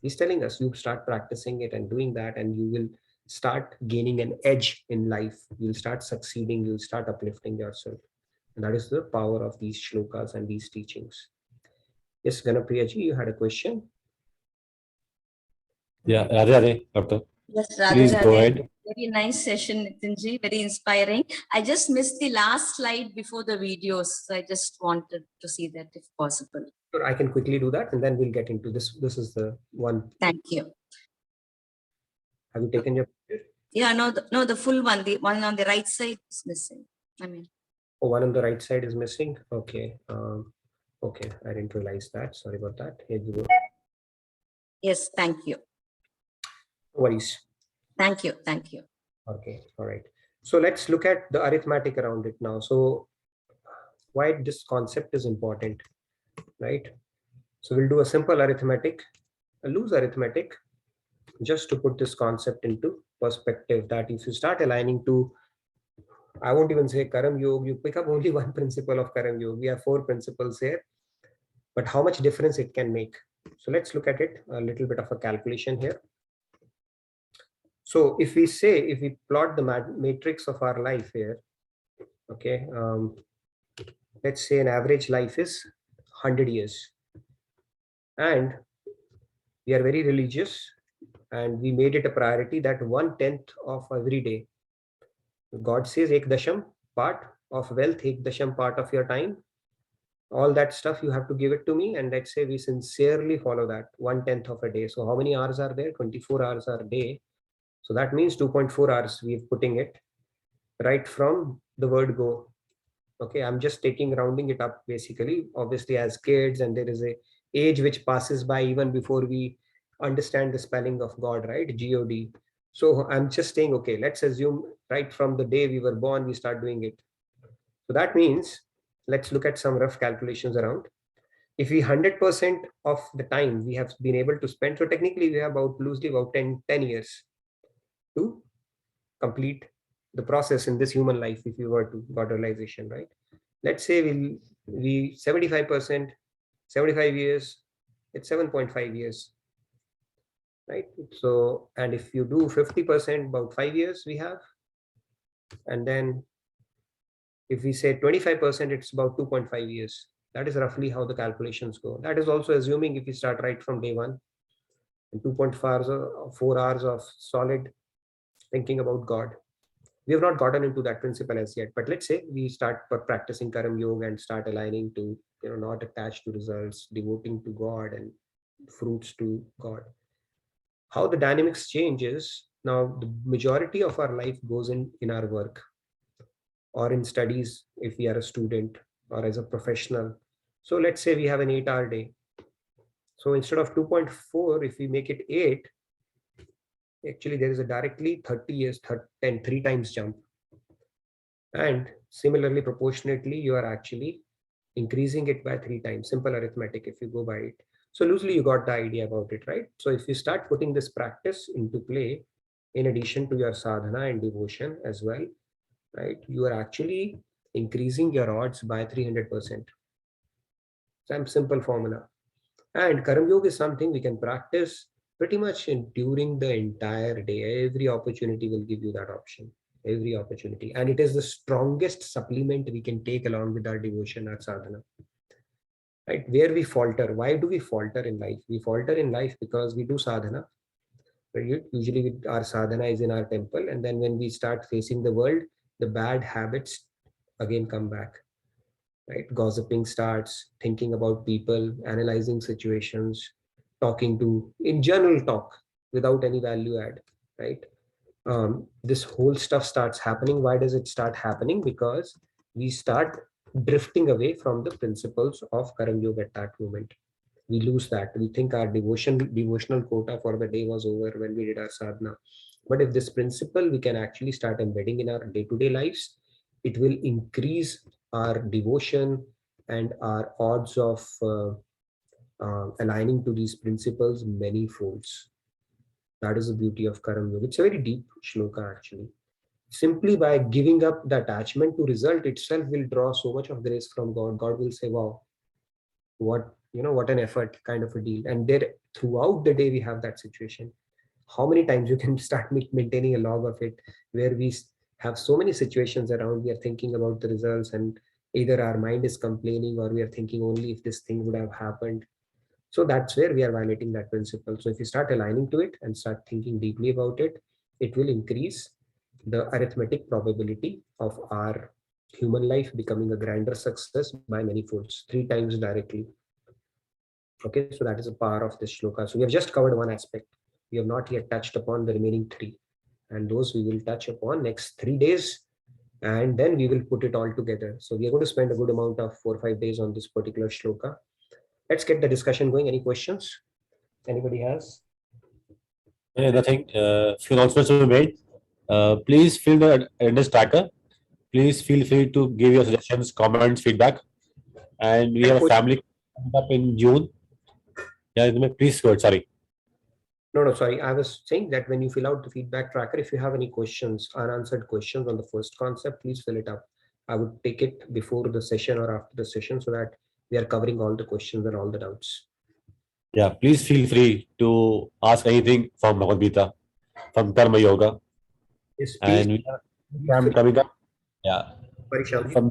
He's telling us, you start practicing it and doing that, and you will start gaining an edge in life. You'll start succeeding. You'll start uplifting yourself. And that is the power of these shlokas and these teachings. Yes, Ganapriyaji, you had a question? Yeah, Radhe Radhe, Doctor. Yes, Radhe Please go Radhe. ahead. Very nice session, Nitinji. Very inspiring. I just missed the last slide before the videos. So I just wanted to see that if possible. Sure, I can quickly do that, and then we'll get into this. This is the one. Thank you. Have you taken your picture? Yeah, no, the full one. The one on the right side is missing. I mean. Oh, one on the right side is missing. Okay. Okay, I didn't realize that. Sorry about that. Here you go. Yes, thank you. No worries. Thank you. Thank you. Okay, all right. So let's look at the arithmetic around it now. So why this concept is important, right? So we'll do a simple arithmetic, a loose arithmetic, just to put this concept into perspective, that if you start aligning to, I won't even say Karm Yog, you pick up only one principle of Karm Yog. We have 4 principles here, but how much difference it can make. So let's look at it, a little bit of a calculation here. So if we plot the matrix of our life here, okay, let's say an average life is 100 years. And we are very religious, and we made it a priority that 1/10 of every day. God says, ek dasham part of wealth, ek dasham part of your time. All that stuff you have to give it to me, and let's say we sincerely follow that 1/10 of a day. So how many hours are there? 24 hours are a day. So that means 2.4 hours we're putting it right from the word go. Okay, I'm just rounding it up basically. Obviously, as kids, and there is a age which passes by even before we understand the spelling of God, right? God. So I'm just saying, okay, let's assume right from the day we were born, we start doing it. So that means, let's look at some rough calculations around. If we 100% of the time we have been able to spend, so technically we have loosely about 10 years to complete the process in this human life, if you were to God realization, right? Let's say we 75%, 75 years, it's 7.5 years, right? So, and if you do 50%, about 5 years we have, and then if we say 25%, it's about 2.5 years. That is roughly how the calculations go. That is also assuming if we start right from day one, and 2.4 hours of solid thinking about God. We have not gotten into that principle as yet, but let's say we start practicing Karm Yog and start aligning to, not attached to results, devoting to God and fruits to God. How the dynamics changes now, the majority of our life goes in our work or in studies if we are a student or as a professional. So let's say we have an 8-hour day. So instead of 2.4, if we make it 8, actually there is a directly 30 years, 3 times jump. And similarly, proportionately, you are actually increasing it by 3 times. Simple arithmetic if you go by it. So loosely you got the idea about it, right? So if you start putting this practice into play, in addition to your sadhana and devotion as well, right, you are actually increasing your odds by 300%. Some simple formula. And Karm Yoga is something we can practice pretty much during the entire day. Every opportunity will give you that option. Every opportunity. And it is the strongest supplement we can take along with our devotion, our sadhana. Right? Where we falter. Why do we falter in life? We falter in life because we do sadhana. Right? Usually our sadhana is in our temple. And then when we start facing the world, the bad habits again come back. Right? Gossiping starts, thinking about people, analyzing situations, talking to, in general talk without any value add, right? This whole stuff starts happening. Why does it start happening? Because we start drifting away from the principles of Karm Yoga at that moment. We lose that. We think our devotional quota for the day was over when we did our sadhana. But if this principle we can actually start embedding in our day-to-day lives, it will increase our devotion and our odds of aligning to these principles many folds. That is the beauty of Karm Yoga. It's a very deep shloka actually. simply by giving up the attachment to result itself will draw so much of grace from God. God will say, wow, what an effort, kind of a deal. And there, throughout the day, we have that situation. How many times you can start maintaining a log of it, where we have so many situations around, we are thinking about the results, and either our mind is complaining or we are thinking only if this thing would have happened. So that's where we are violating that principle. So if you start aligning to it and start thinking deeply about it, it will increase the arithmetic probability of our human life becoming a grander success by many folds, 3 times directly. Okay, so that is a power of this shloka. So we have just covered one aspect. We have not yet touched upon the remaining 3, and those we will touch upon next 3 days, and then we will put it all together. So we are going to spend a good amount of 4 or 5 days on this particular shloka. Let's get the discussion going. Any questions anybody has? Nothing. Few announcements will be made. Please fill the attendance tracker. Please feel free to give your suggestions, comments, feedback. And we have a family coming up in June. Yeah, please go ahead. Sorry. No, sorry. I was saying that when you fill out the feedback tracker, if you have any questions, unanswered questions on the first concept, please fill it up. I would take it before the session or after the session so that we are covering all the questions and all the doubts. Yeah, please feel free to ask anything from Bhagavad Gita, from Karma Yoga. Yes, and we have coming up. Yeah. From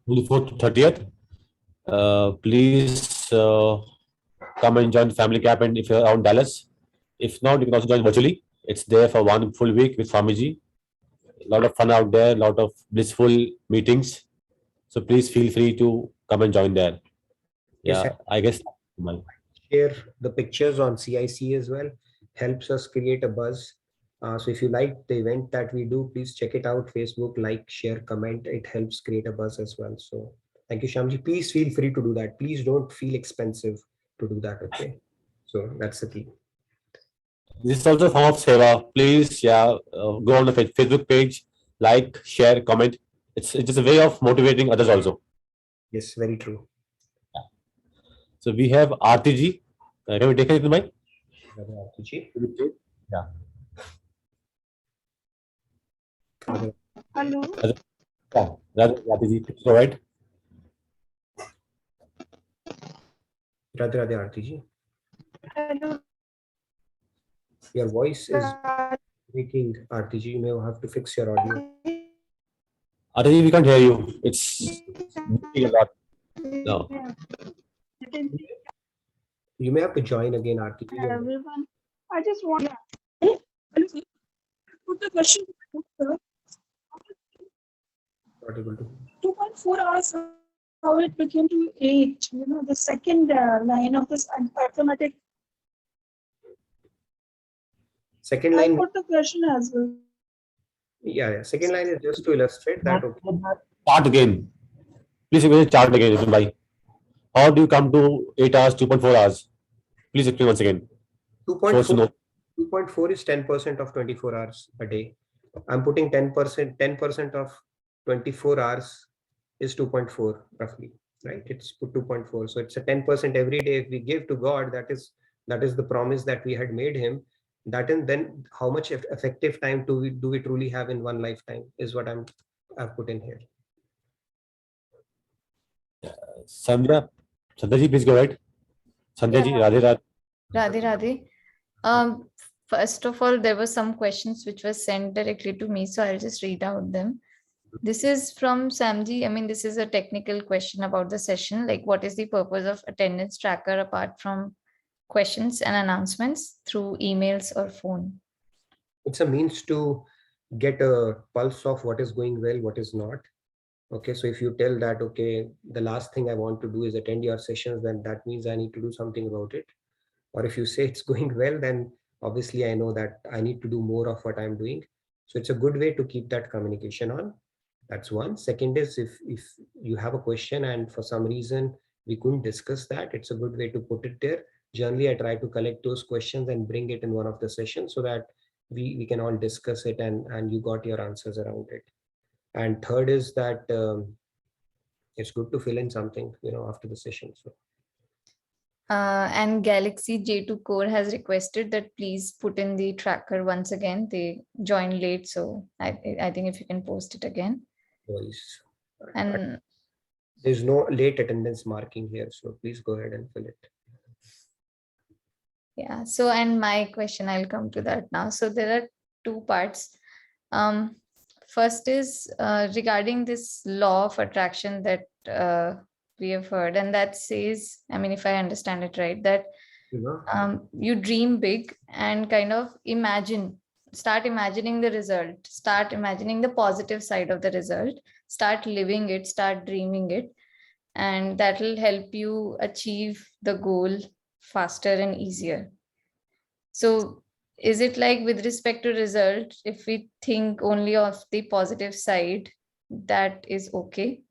24th to 30th. Please come and join the family camp, and if you're around Dallas. If not, you can also join virtually. It's there for 1 full week with Swamiji. A lot of fun out there, a lot of blissful meetings. So please feel free to come and join there. Yes, Yeah, I guess. Share the pictures on CIC as well. Helps us create a buzz. So if you like the event that we do, please check it out. Facebook, like, share, comment. It helps create a buzz as well. So thank you, Shyamji. Please feel free to do that. Please don't feel expensive to do that. Okay. So that's the key. This is also a form of seva. Please, go on the Facebook page, like, share, comment. It's just a way of motivating others also. Yes, very true. Yeah. So we have RTG. Can we take it in the mic? RTG. Yeah. Hello. RTG, please go ahead. Radhe RTG. Hello. Your voice is breaking, RTG. You may have to fix your audio. RTG, we can't hear you. It's breaking a lot. No. You may have to join again, RTG. Everyone, I just want to put the question. Not able to. 2.4 hours, how it became to 8. The second line of this automatic. Second line. I put the question as well. Yeah. Second line is just to illustrate that. Okay. Start again. Please start again, bhai. How do you come to 8 hours, 2.4 hours? Please explain once again. 2.4 is 10% of 24 hours a day. I'm putting 10% of 24 hours is 2.4 roughly, right? It's 2.4. So it's a 10% every day. If we give to God, that is the promise that we had made him. That, and then how much effective time do we truly have in one lifetime is what I've put in here. Sandhya ji, please go ahead. Sandhya ji, Radhe. Radhe. First of all, there were some questions which were sent directly to me, so I'll just read out them. This is from Samji. I mean, this is a technical question about the session. Like, what is the purpose of attendance tracker apart from questions and announcements through emails or phone? It's a means to get a pulse of what is going well, what is not. Okay, so if you tell that, okay, the last thing I want to do is attend your sessions, then that means I need to do something about it. Or if you say it's going well, then obviously I know that I need to do more of what I'm doing. So it's a good way to keep that communication on. That's one. Second is if you have a question and for some reason we couldn't discuss that, it's a good way to put it there. Generally, I try to collect those questions and bring it in one of the sessions so that we can all discuss it and you got your answers around it. And third is that it's good to fill in something, after the session. So And Galaxy J2 Core has requested that please put in the tracker once again. They joined late, so I think if you can post it again. Voice. And there's no late attendance marking here, so please go ahead and fill it. yeah, so and my question, I'll come to that now. So there are two parts. First is regarding this law of attraction that we have heard, and that says, I mean, if I understand it right, that you dream big and kind of start imagining the result, start imagining the positive side of the result, start living it, start dreaming it, and that will help you achieve the goal faster and easier. So is it like with respect to result, if we think only of the positive side, that is okay?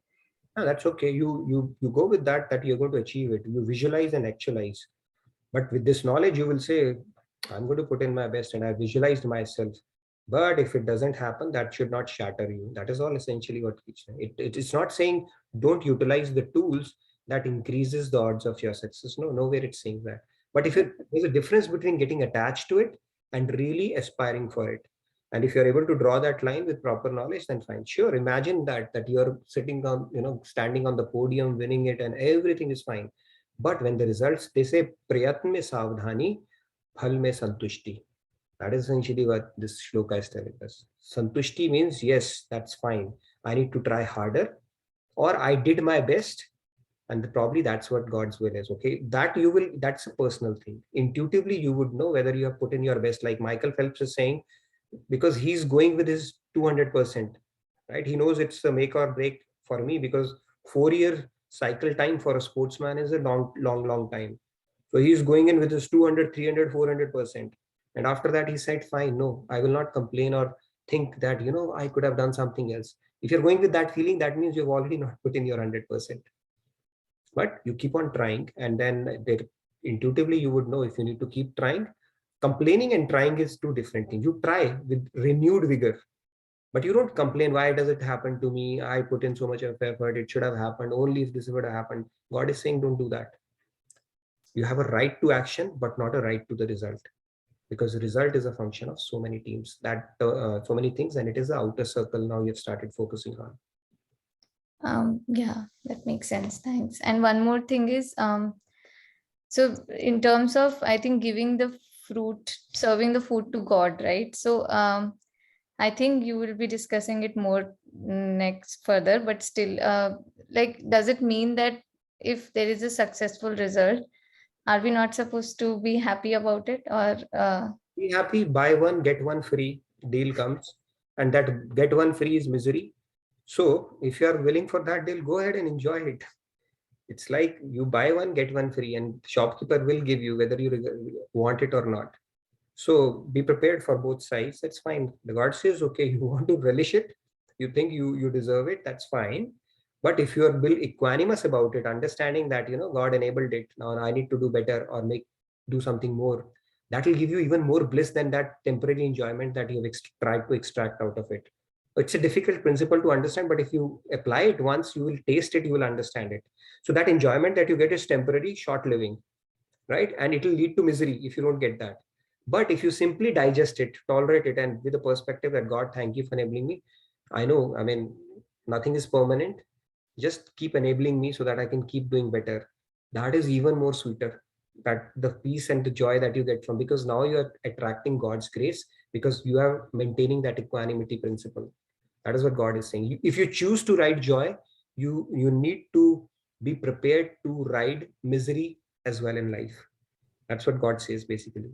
No, that's okay. You go with that you're going to achieve it. You visualize and actualize. But with this knowledge, you will say, I'm going to put in my best and I visualized myself. But if it doesn't happen, that should not shatter you. That is all essentially what it's not saying don't utilize the tools that increases the odds of your success. No, nowhere it's saying that. But if there's a difference between getting attached to it and really aspiring for it. And if you're able to draw that line with proper knowledge, then fine. Sure, imagine that you're sitting on, standing on the podium, winning it, and everything is fine. But when the results, they say, prayatn mein savdhani, phal mein santushti. That is essentially what this shloka is telling us. Santushti means, yes, that's fine. I need to try harder, or I did my best. And probably that's what God's will is. Okay, that's a personal thing. Intuitively, you would know whether you have put in your best. Like Michael Phelps is saying, because he's going with his 200%, right? He knows it's a make or break for me, because 4-year cycle time for a sportsman is a long time. So he's going in with his 200, 300, 400%. And after that, he said, fine, no, I will not complain or think that, I could have done something else. If you're going with that feeling, that means you've already not put in your 100%. But you keep on trying, and then intuitively you would know if you need to keep trying. Complaining and trying is two different things. You try with renewed vigor, but you don't complain, why does it happen to me? I put in so much of effort. It should have happened. Only if this would have happened. God is saying, don't do that. You have a right to action, but not a right to the result, because the result is a function of so many things, so many things, and it is the outer circle now you've started focusing on. Yeah, that makes sense. Thanks. And one more thing is, so in terms of, I think, giving the fruit, serving the food to God, right? So I think you will be discussing it more next further, but still, does it mean that if there is a successful result, are we not supposed to be happy about it? Or be happy, buy one, get one free deal comes, and that get one free is misery. So if you are willing for that deal, go ahead and enjoy it. It's like you buy one, get one free, and shopkeeper will give you whether you want it or not. So be prepared for both sides. That's fine. The God says, okay, you want to relish it, you think you deserve it, that's fine. But if you are equanimous about it, understanding that God enabled it, now I need to do better or do something more, that will give you even more bliss than that temporary enjoyment that you have tried to extract out of it. It's a difficult principle to understand, but if you apply it once, you will taste it, you will understand it. So that enjoyment that you get is temporary, short-living, right? And it will lead to misery if you don't get that. But if you simply digest it, tolerate it, and with the perspective that God, thank you for enabling me. I know, nothing is permanent. Just keep enabling me so that I can keep doing better. That is even more sweeter. That the peace and the joy that you get from, because now you are attracting God's grace, because you are maintaining that equanimity principle. That is what God is saying. If you choose to ride joy, you need to be prepared to ride misery as well in life. That's what God says basically.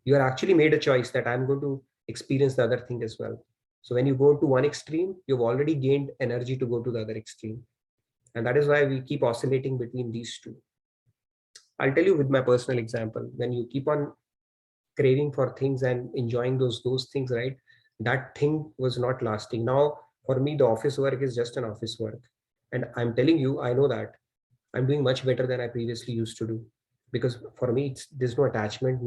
You are actually made a choice that I'm going to experience the other thing as well. So when you go to one extreme, you've already gained energy to go to the other extreme. And that is why we keep oscillating between these two. I'll tell you with my personal example. When you keep on craving for things and enjoying those things, right? That thing was not lasting. Now, for me, the office work is just an office work. And I'm telling you, I know that I'm doing much better than I previously used to do. Because for me, there's no attachment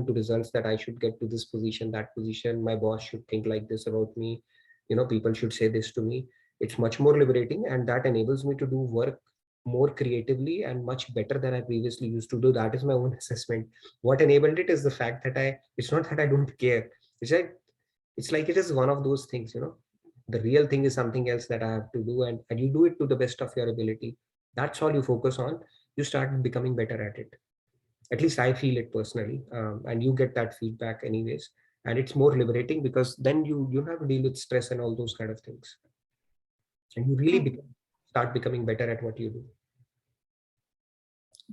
to results that I should get to this position, that position. My boss should think like this about me. People should say this to me. It's much more liberating, and that enables me to do work more creatively and much better than I previously used to do. That is my own assessment. What enabled it is the fact that it's not that I don't care. It's like it is one of those things, the real thing is something else that I have to do, and you do it to the best of your ability. That's all you focus on. You start becoming better at it. At least I feel it personally, and you get that feedback anyways. And it's more liberating because then you don't have to deal with stress and all those kind of things. And you really start becoming better at what you do.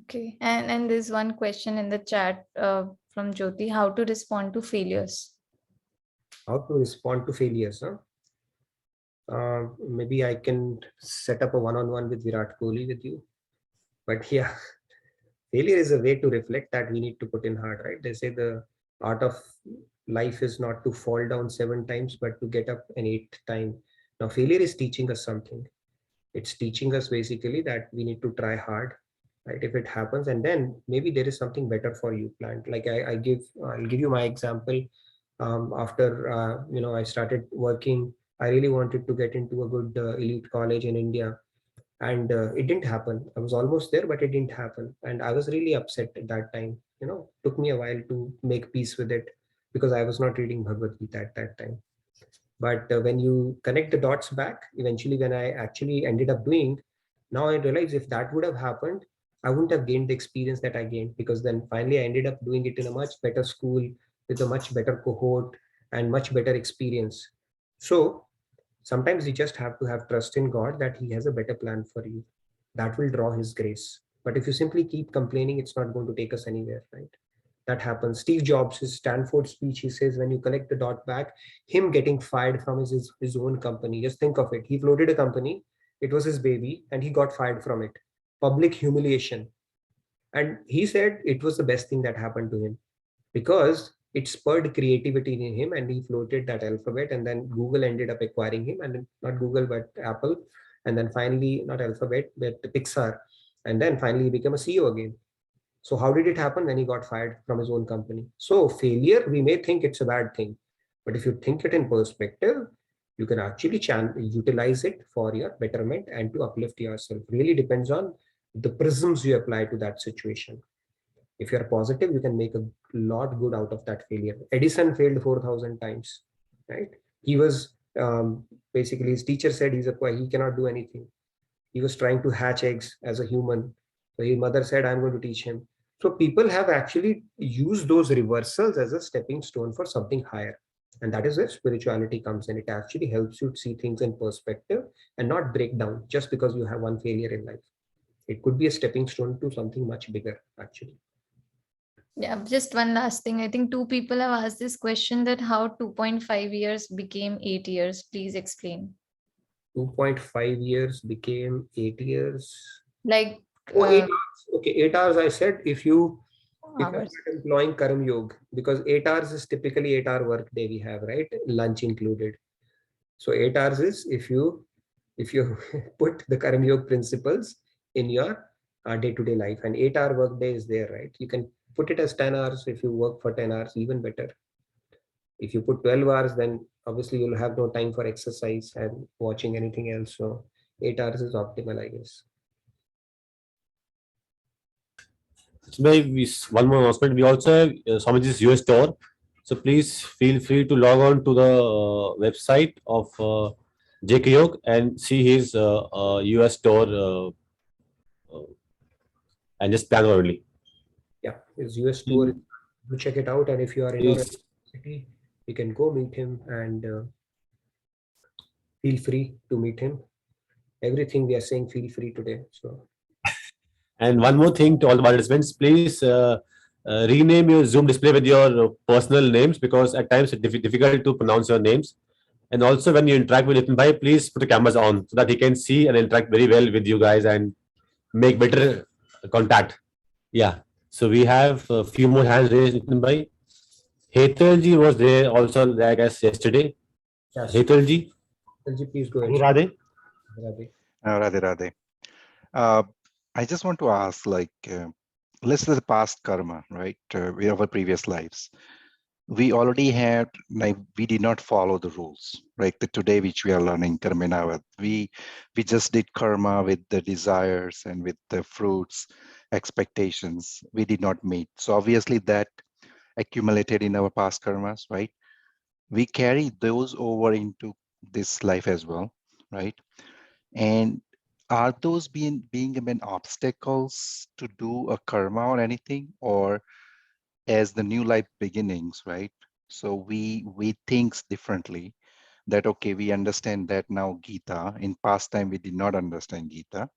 Okay, and there's one question in the chat from Jyoti: how to respond to failures? How to respond to failures, huh? Maybe I can set up a one-on-one with Virat Kohli with you. But yeah, failure is a way to reflect that we need to put in hard, right? They say the art of life is not to fall down 7 times, but to get up an 8th time. Now, failure is teaching us something. It's teaching us basically that we need to try hard, right? If it happens, and then maybe there is something better for you planned. Like I'll give you my example. After I started working, I really wanted to get into a good elite college in India, and it didn't happen. I was almost there, but it didn't happen, and I was really upset at that time. Took me a while to make peace with it because I was not reading Bhagavad Gita at that time. But when you connect the dots back, eventually when I actually ended up doing, now I realize if that would have happened, I wouldn't have gained the experience that I gained, because then finally I ended up doing it in a much better school with a much better cohort and much better experience. So sometimes you just have to have trust in God that He has a better plan for you. That will draw His grace. But if you simply keep complaining, it's not going to take us anywhere, right? That happens. Steve Jobs, his Stanford speech, he says, when you collect the dot back, him getting fired from his own company. Just think of it. He floated a company, it was his baby, and he got fired from it. Public humiliation. And he said it was the best thing that happened to him because it spurred creativity in him, and he floated that alphabet, and then Google ended up acquiring him, and not Google, but Apple. And then finally, not Alphabet, but Pixar. And then finally he became a CEO again. So how did it happen? When he got fired from his own company. So failure, we may think it's a bad thing, but if you think it in perspective, you can actually utilize it for your betterment and to uplift yourself. Really depends on the prisms you apply to that situation. If you're positive, you can make a lot good out of that failure. Edison failed 4,000 times, right? He was basically, his teacher said he cannot do anything. He was trying to hatch eggs as a human. So his mother said, I'm going to teach him. So people have actually used those reversals as a stepping stone for something higher. And that is where spirituality comes in. It actually helps you see things in perspective and not break down just because you have one failure in life. It could be a stepping stone to something much bigger, actually. Yeah, just one last thing. I think 2 people have asked this question, that how 2.5 years became 8 years. Please explain. 2.5 years became 8 years. Like 8 hours. Okay, 8 hours. I said if you are employing Karm Yog, because 8 hours is typically 8-hour work day we have, right? Lunch included. So 8 hours is if you put the Karm Yog principles in your day-to-day life, and 8-hour work day is there, right? You can put it as 10 hours if you work for 10 hours, even better. If you put 12 hours, then obviously you'll have no time for exercise and watching anything else. So 8 hours is optimal, I guess. Maybe one more announcement. We also have Swamiji's US store. So please feel free to log on to the website of JK Yog and see his US store and just plan early. Yeah, his US store. Do check it out, and if you are in our city, you can go meet him, and feel free to meet him. Everything we are saying, feel free today. So. And one more thing to all the participants, please rename your Zoom display with your personal names, because at times it's difficult to pronounce your names. And also when you interact with Nitin Bhai, please put the cameras on so that he can see and interact very well with you guys and make better contact. Yeah. So we have a few more hands raised, Nitin Bhai. Hetalji was there also, I guess, yesterday. Yes. Hetalji. Hetalji, please go ahead. Radhe. Radhe, Radhe. I just want to ask, let's say the past karma, right? We have our previous lives. we already had, like, we did not follow the rules, right? The today which we are learning karma, we just did karma with the desires and with the fruits, expectations we did not meet. So obviously that accumulated in our past karmas, right? We carry those over into this life as well, right? And are those being obstacles to do a karma or anything, or as the new life beginnings, right? So we think differently, that okay, we understand that now Gita. In past time we did not understand Gita,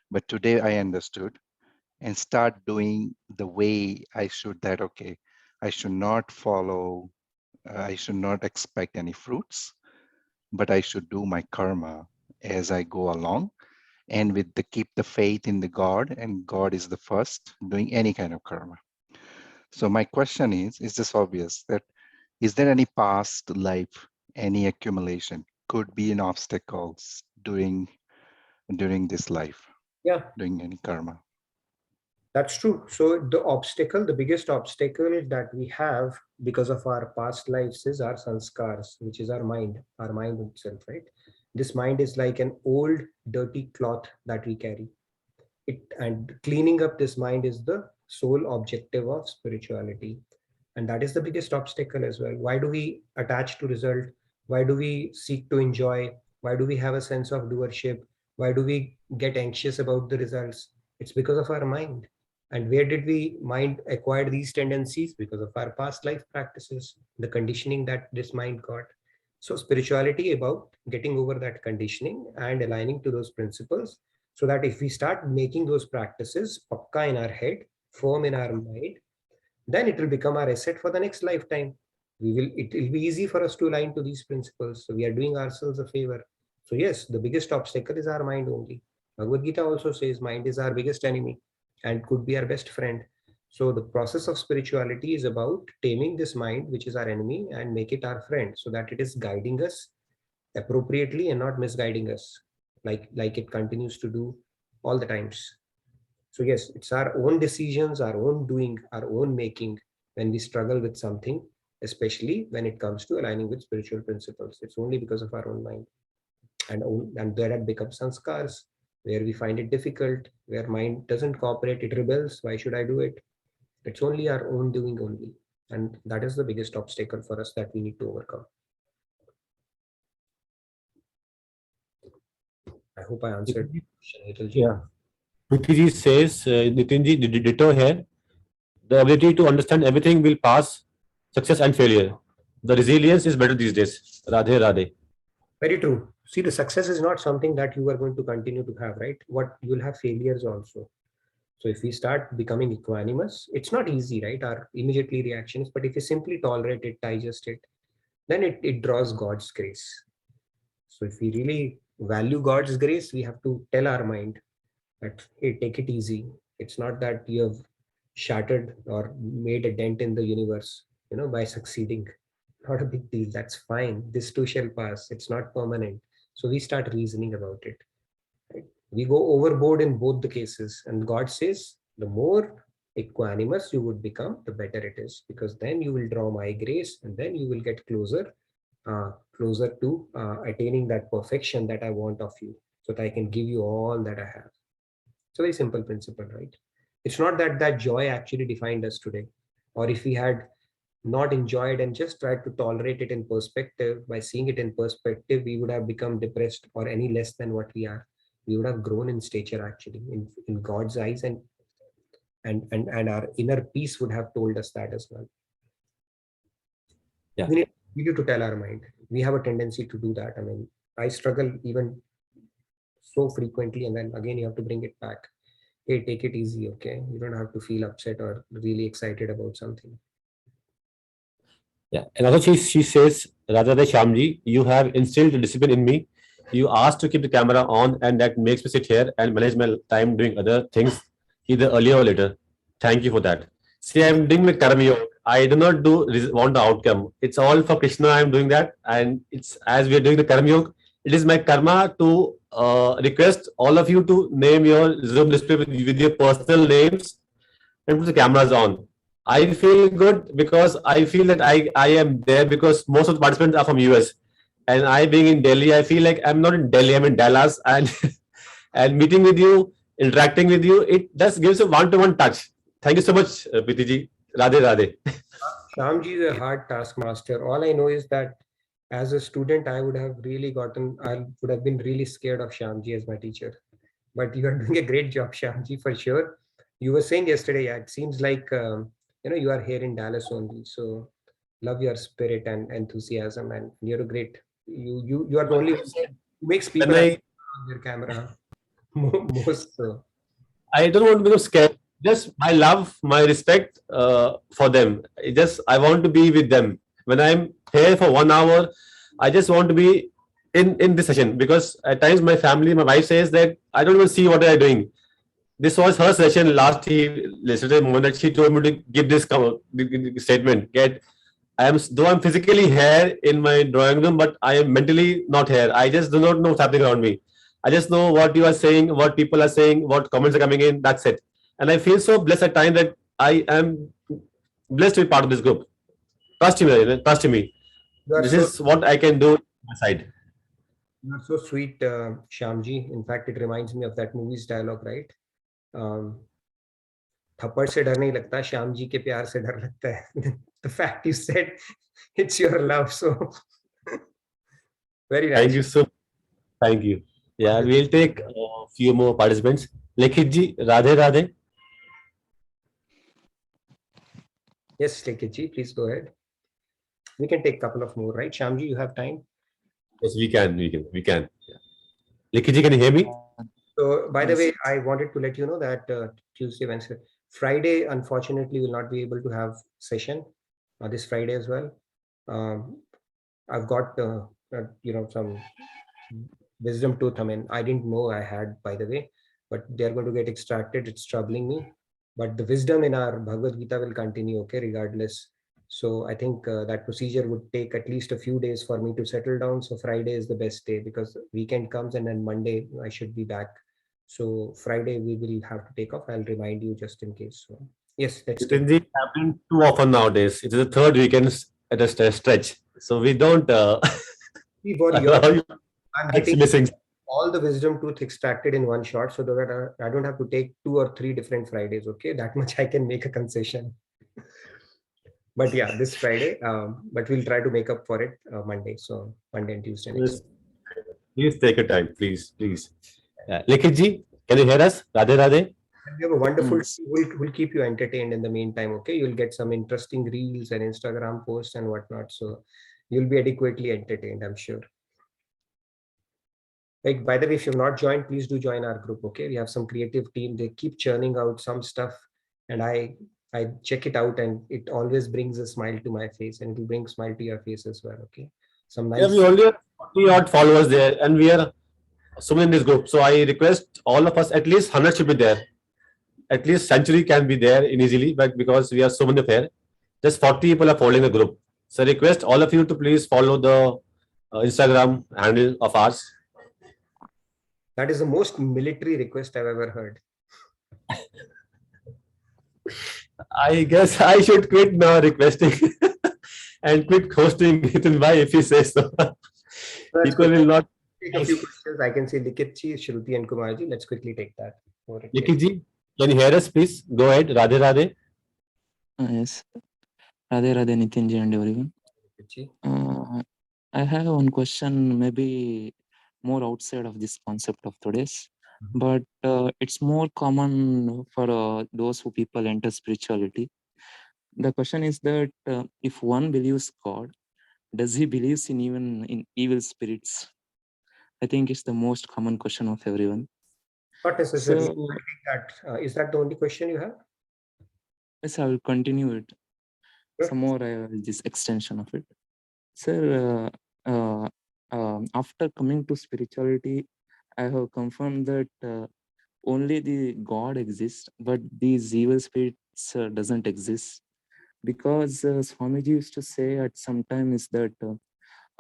but today I understood, and start doing the way I should. That okay, I should not follow, I should not expect any fruits, but I should do my karma as I go along, and with the keep the faith in the God, and God is the first doing any kind of karma. So my question is this obvious, that is there any past life, any accumulation could be an obstacles during this life, Yeah, doing any karma? that's true. So the biggest obstacle that we have because of our past lives is our sanskars, which is our mind itself, right? This mind is like an old dirty cloth that we carry. And cleaning up this mind is the sole objective of spirituality. And that is the biggest obstacle as well. Why do we attach to result? Why do we seek to enjoy? Why do we have a sense of doership? Why do we get anxious about the results? It's because of our mind. And where did we mind acquire these tendencies? Because of our past life practices, the conditioning that this mind got. So spirituality about getting over that conditioning and aligning to those principles, so that if we start making those practices pakka in our head, firm in our mind, then it will become our asset for the next lifetime. It will be easy for us to align to these principles. So we are doing ourselves a favor. So yes, the biggest obstacle is our mind only. Bhagavad Gita also says mind is our biggest enemy and could be our best friend. So the process of spirituality is about taming this mind, which is our enemy, and make it our friend, so that it is guiding us appropriately and not misguiding us, like it continues to do all the times. So yes, it's our own decisions, our own doing, our own making when we struggle with something, especially when it comes to aligning with spiritual principles. It's only because of our own mind. And there it becomes sanskars, where we find it difficult, where mind doesn't cooperate, it rebels. Why should I do it? It's only our own doing only. And that is the biggest obstacle for us that we need to overcome. I hope I answered the question. Yeah. Prithiji says, Nitinji, ditto here. The ability to understand everything will pass, success and failure. The resilience is better these days. Radhe Radhe. Very true. See, the success is not something that you are going to continue to have, right? What you'll have failures also. So if we start becoming equanimous, it's not easy, right? Our immediately reactions, but if you simply tolerate it, digest it, then it draws God's grace. So if we really value God's grace, we have to tell our mind that, hey, take it easy. It's not that you have shattered or made a dent in the universe, by succeeding. Not a big deal. That's fine. This too shall pass. It's not permanent. So we start reasoning about it. Right? We go overboard in both the cases. And God says, the more equanimous you would become, the better it is, because then you will draw my grace, and then you will get closer to attaining that perfection that I want of you, so that I can give you all that I have. It's a very simple principle, right? It's not that joy actually defined us today. Or if we had not enjoyed and just tried to tolerate it in perspective, by seeing it in perspective, we would have become depressed or any less than what we are. We would have grown in stature actually in God's eyes, and our inner peace would have told us that as well. Yeah. We need to tell our mind. We have a tendency to do that. I mean, I struggle even so frequently, and then again you have to bring it back. Hey, take it easy, okay? You don't have to feel upset or really excited about something. Yeah. And also she says, Radha Shyamji, you have instilled discipline in me. You asked to keep the camera on, and that makes me sit here and manage my time doing other things, either earlier or later. Thank you for that. See, I'm doing my Karm Yog. I do not want the outcome. It's all for Krishna. I'm doing that, and it's as we are doing the Karm Yog, it is my karma to request all of you to name your Zoom display with your personal names and put the cameras on. I feel good because I feel that I am there because most of the participants are from US, and I being in Delhi, I feel like I'm not in Delhi, I'm in Dallas, and and meeting with you, interacting with you, it just gives a one-to-one touch. Thank you so much, Priti ji. Radhe Radhe. Shyamji is a hard taskmaster. All I know is that as a student, I would have been really scared of Shyamji as my teacher. But you are doing a great job, Shyamji, for sure. You were saying yesterday, yeah, it seems like you are here in Dallas only. So love your spirit and enthusiasm, and you're a great. You are the only one who makes people When happy on their camera most. So. I don't want to become scared. Just my love, my respect for them. I want to be with them. When I'm here for 1 hour, I just want to be in this session because at times my family, my wife says that I don't even see what they are doing. This was her session yesterday morning that she told me to give this statement. Though I'm physically here in my drawing room, but I am mentally not here. I just do not know what's happening around me. I just know what you are saying, what people are saying, what comments are coming in. That's it. And I feel so blessed at times that I am blessed to be part of this group. Trust me, trust me. This is what I can do on my side. You're so sweet, Shyamji. In fact, it reminds me of that movie's dialogue, right? थप्पड़ से डर नहीं लगता, श्याम जी के प्यार से डर लगता है. The fact you said it's your love, so very nice. Thank you so. Thank you. Yeah, we'll take a few more participants. Likhit ji, Radhe Radhe. Yes, Likhit ji, please go ahead. We can take a couple of more, right? Shyamji, you have time? Yes, we can. Yeah. Likhit ji, can you hear me? So, by the way, I wanted to let you know that Tuesday, Wednesday, Friday, unfortunately, will not be able to have session this Friday as well. I've got some wisdom tooth. I mean, I didn't know I had, by the way, but they're going to get extracted. It's troubling me. But the wisdom in our Bhagavad Gita will continue, okay, regardless. So I think that procedure would take at least a few days for me to settle down. So Friday is the best day because weekend comes and then Monday I should be back. So Friday we will have to take off. I'll remind you just in case. So yes, let's take It's happening too often nowadays. It is the third weekend at a stretch. So we don't I'm getting missing. all the wisdom tooth extracted in one shot so that I don't have to take 2 or 3 different Fridays. Okay, that much I can make a concession. But yeah, this Friday, but we'll try to make up for it Monday. So Monday and Tuesday next. Please take your time, please. Likhit ji, can you hear us? Radhe Radhe. We have a wonderful team. We'll keep you entertained in the meantime. Okay, you'll get some interesting reels and Instagram posts and whatnot. So you'll be adequately entertained, I'm sure. Like, by the way, if you've not joined, please do join our group. Okay, we have some creative team. They keep churning out some stuff, and I check it out, and it always brings a smile to my face, and it will bring a smile to your face as well. Okay, some nice. Yeah, we only have 40 odd followers there, and we are so many in this group. So I request all of us, at least 100 should be there. At least century can be there easily, but because we are so many there, just 40 people are following the group. So I request all of you to please follow the Instagram handle of ours. That is the most military request I've ever heard. I guess I should quit now requesting and quit hosting Nitin Bhai if he says so. People will not. Take a few questions. I can see Likhit ji, Shruti and Kumar ji. Let's quickly take that. Likhit ji, can you hear us, please? Go ahead. Radhe Radhe. Yes. Radhe Radhe, Nitin ji and everyone. I have one question, maybe more outside of this concept of today's, but it's more common for those who people enter spirituality. The question is that if one believes God, does he believes in even in evil spirits? I think it's the most common question of everyone. Not necessarily. Is that the only question you have? Yes, I will continue it. Some more this extension of it. Sir, after coming to spirituality, I have confirmed that only the God exists, but these evil spirits doesn't exist. Because Swamiji used to say at some time is that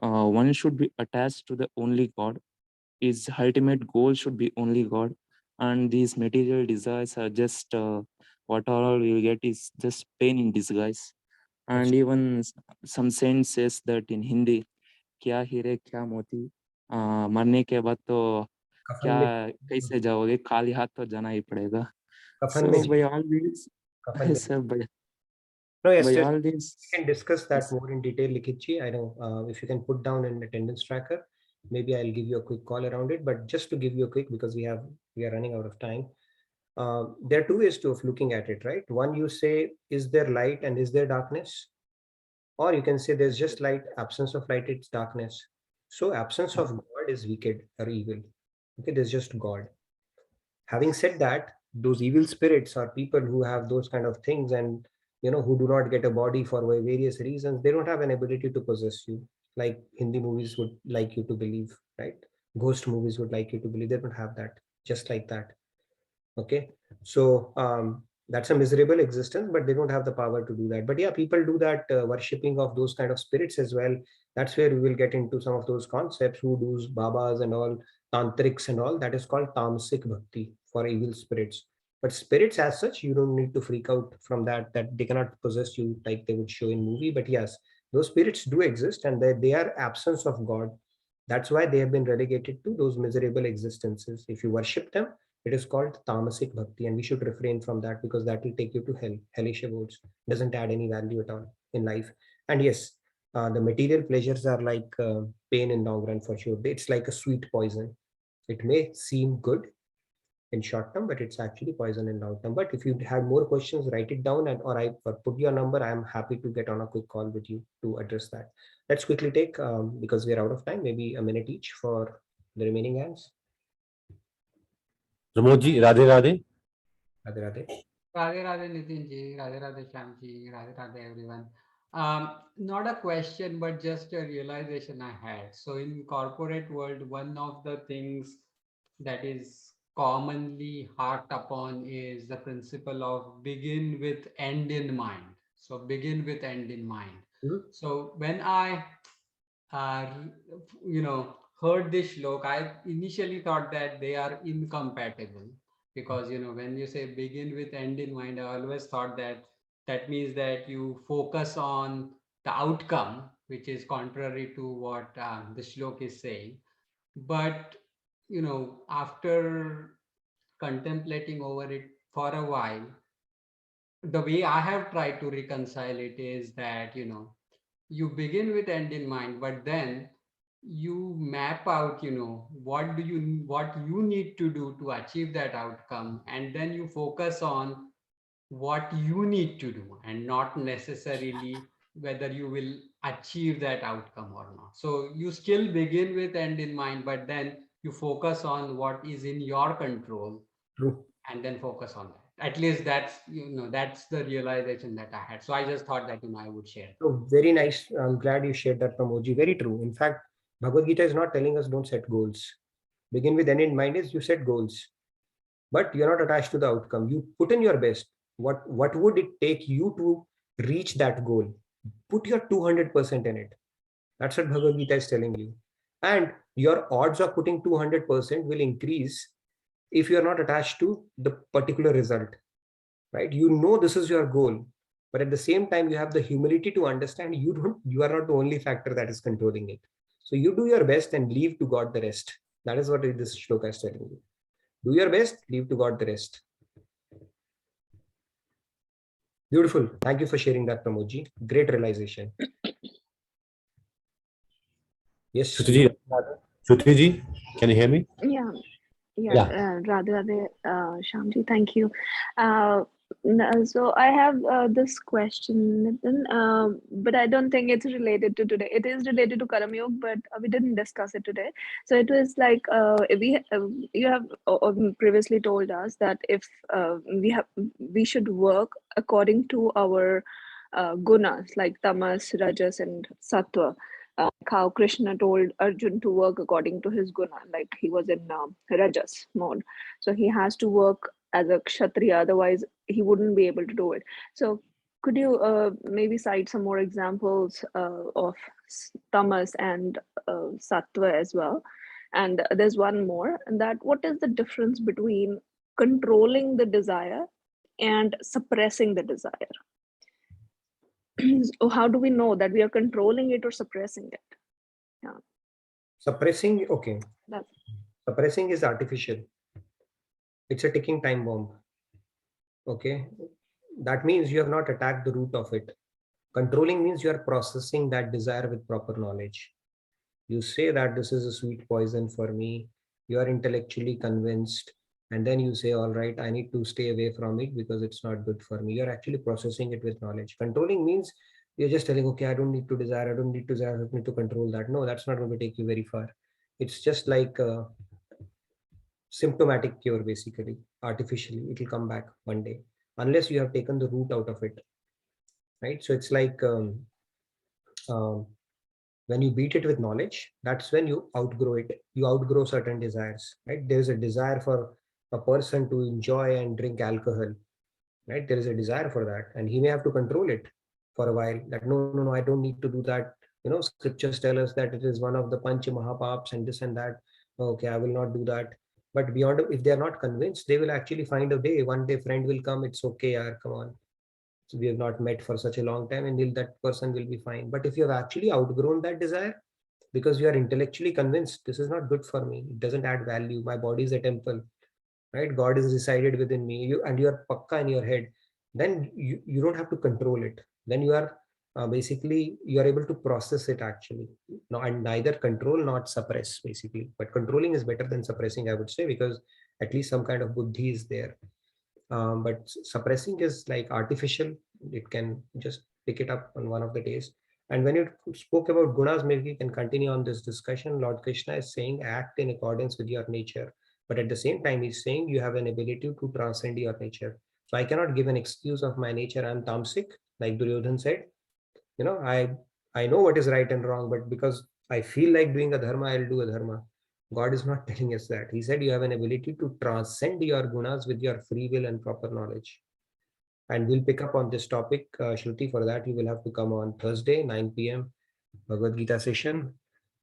one should be attached to the only God. His ultimate goal should be only God. And these material desires are just what all we'll get is just pain in disguise. And even some saint says that in Hindi, क्या हीरे क्या मोती, मरने के बाद तो क्या कैसे जाओगे, खाली हाथ तो जाना ही पड़ेगा. So by all these, sir, No, yes, by yes. all these, We can discuss that more in detail, Likhitji. I know if you can put down an attendance tracker, maybe I'll give you a quick call around it. But just to give you a quick, because we are running out of time. There are two ways of looking at it, right? One, you say, is there light and is there darkness? Or you can say there's just light, absence of light, it's darkness. So absence of God is wicked or evil. Okay, there's just God. Having said that, those evil spirits are people who have those kind of things, and who do not get a body for various reasons. They don't have an ability to possess you, like Hindi movies would like you to believe, right? Ghost movies would like you to believe. They don't have that, just like that. Okay, so that's a miserable existence, but they don't have the power to do that. But yeah, people do that worshipping of those kind of spirits as well. That's where we will get into some of those concepts, hoodoos, babas and all, tantrics and all. That is called tamasic bhakti for evil spirits. But spirits as such, you don't need to freak out from that they cannot possess you like they would show in movie. But yes, those spirits do exist, and they are absence of God. That's why they have been relegated to those miserable existences. If you worship them, it is called tamasic bhakti, and we should refrain from that, because that will take you to hell, hellish abodes. Doesn't add any value at all in life. And yes, the material pleasures are like pain in long run for sure. It's like a sweet poison. It may seem good in short term, but it's actually poison in long term. But if you have more questions, write it down, or put your number. I am happy to get on a quick call with you to address that. Let's quickly take, because we're out of time, maybe a minute each for the remaining hands. Pramod ji, Radhe Radhe. Radhe Radhe. Radhe Radhe Nitin ji, Radhe Radhe Shyam ji, Radhe Radhe everyone. Not a question, but just a realization I had. So in corporate world, one of the things that is commonly harped upon is the principle of begin with end in mind. So begin with end in mind. So when I heard this shloka, I initially thought that they are incompatible, because when you say begin with end in mind, I always thought that means that you focus on the outcome, which is contrary to what the shloka is saying. But after contemplating over it for a while, the way I have tried to reconcile it is that you begin with end in mind, but then you map out what you need to do to achieve that outcome, and then you focus on what you need to do, and not necessarily whether you will achieve that outcome or not. So you still begin with end in mind, but then you focus on what is in your control. True. And then focus on that. At least that's that's the realization that I had. So I just thought that I would share. So very nice. I'm glad you shared that, Pramoji. Very true. In fact, Bhagavad Gita is not telling us don't set goals. Begin with end in mind is you set goals, but you're not attached to the outcome. You put in your best. What would it take you to reach that goal? Put your 200% in it. That's what Bhagavad Gita is telling you. And your odds of putting 200% will increase if you're not attached to the particular result, right? This is your goal, but at the same time, you have the humility to understand you are not the only factor that is controlling it. So you do your best and leave to God the rest. That is what this shloka is telling you. Do your best, leave to God the rest. Beautiful. Thank you for sharing that, Pramodji. Great realization. Yes. Shruti ji, can you hear me? Yeah. Radhe Radhe, Shyamji, thank you. So I have this question, Nitin, but I don't think it's related to today. It is related to Karm Yog, but we didn't discuss it today. So it was like you have previously told us that if we should work according to our gunas, like tamas, rajas, and sattva. How Krishna told Arjun to work according to his guna, like he was in rajas mode. So he has to work as a kshatriya, otherwise he wouldn't be able to do it. So could you maybe cite some more examples of tamas and sattva as well? And there's one more, and that what is the difference between controlling the desire and suppressing the desire. So how do we know that we are controlling it or suppressing it? Yeah. Suppressing, okay. That's Suppressing is artificial. It's a ticking time bomb. Okay. That means you have not attacked the root of it. Controlling means you are processing that desire with proper knowledge. You say that this is a sweet poison for me. You are intellectually convinced. And then you say, all right, I need to stay away from it because it's not good for me. You're actually processing it with knowledge. Controlling means you're just telling, okay, I don't need to desire. I don't need to desire. I need to control that. No, that's not going to take you very far. It's just like a symptomatic cure, basically. Artificially, it will come back one day, unless you have taken the root out of it. Right? So it's like when you beat it with knowledge, that's when you outgrow it. You outgrow certain desires, right? There's a desire for a person to enjoy and drink alcohol, right? There is a desire for that, and he may have to control it for a while. That no, I don't need to do that. Scriptures tell us that it is one of the Panch Mahapaps and this and that. Okay, I will not do that. But beyond, if they are not convinced, they will actually find a day. One day, friend will come. It's okay, yaar, come on. So we have not met for such a long time, and that person will be fine. But if you have actually outgrown that desire, because you are intellectually convinced this is not good for me, it doesn't add value, my body is a temple, right? God is resided within me, and you are pakka in your head, then you don't have to control it. Then you are basically you are able to process it actually. No, and neither control not suppress basically. But controlling is better than suppressing, I would say, because at least some kind of buddhi is there. But suppressing is like artificial. It can just pick it up on one of the days. And when you spoke about gunas, maybe we can continue on this discussion. Lord Krishna is saying act in accordance with your nature. But at the same time, he's saying you have an ability to transcend your nature. So I cannot give an excuse of my nature, I'm tamasic, like Duryodhan said. I know what is right and wrong, but because I feel like doing a dharma, I'll do a dharma. God is not telling us that. He said you have an ability to transcend your gunas with your free will and proper knowledge. And we'll pick up on this topic, Shruti. For that, you will have to come on Thursday, 9 p.m. Bhagavad Gita session.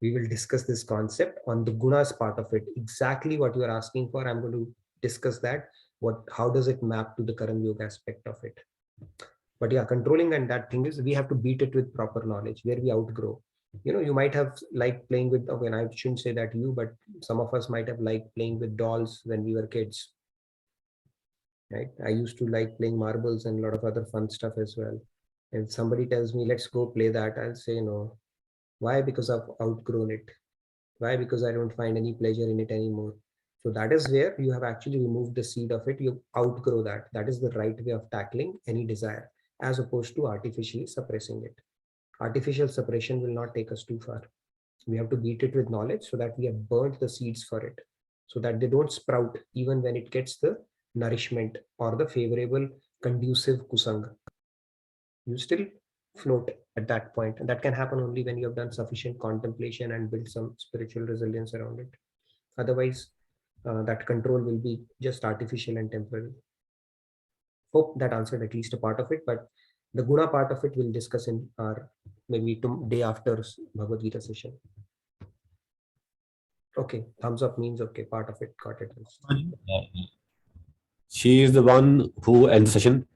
We will discuss this concept on the gunas part of it. Exactly what you are asking for. I'm going to discuss that. How does it map to the Karm Yog aspect of it? But yeah, controlling and that thing is we have to beat it with proper knowledge where we outgrow. You might have liked playing with, okay, and I shouldn't say that you, but some of us might have liked playing with dolls when we were kids. Right? I used to like playing marbles and a lot of other fun stuff as well. If somebody tells me, let's go play that, I'll say no. Why? Because I've outgrown it. Why? Because I don't find any pleasure in it anymore. So that is where you have actually removed the seed of it. You outgrow that. That is the right way of tackling any desire, as opposed to artificially suppressing it. Artificial suppression will not take us too far. We have to beat it with knowledge so that we have burnt the seeds for it, so that they don't sprout even when it gets the nourishment or the favorable, conducive kusanga. You still float at that point, and that can happen only when you have done sufficient contemplation and built some spiritual resilience around it. Otherwise, that control will be just artificial and temporary. Hope that answered at least a part of it, but the guna part of it we'll discuss in our maybe day after Bhagavad Gita session. Okay, thumbs up means okay, part of it got it. She is the one who ends the session.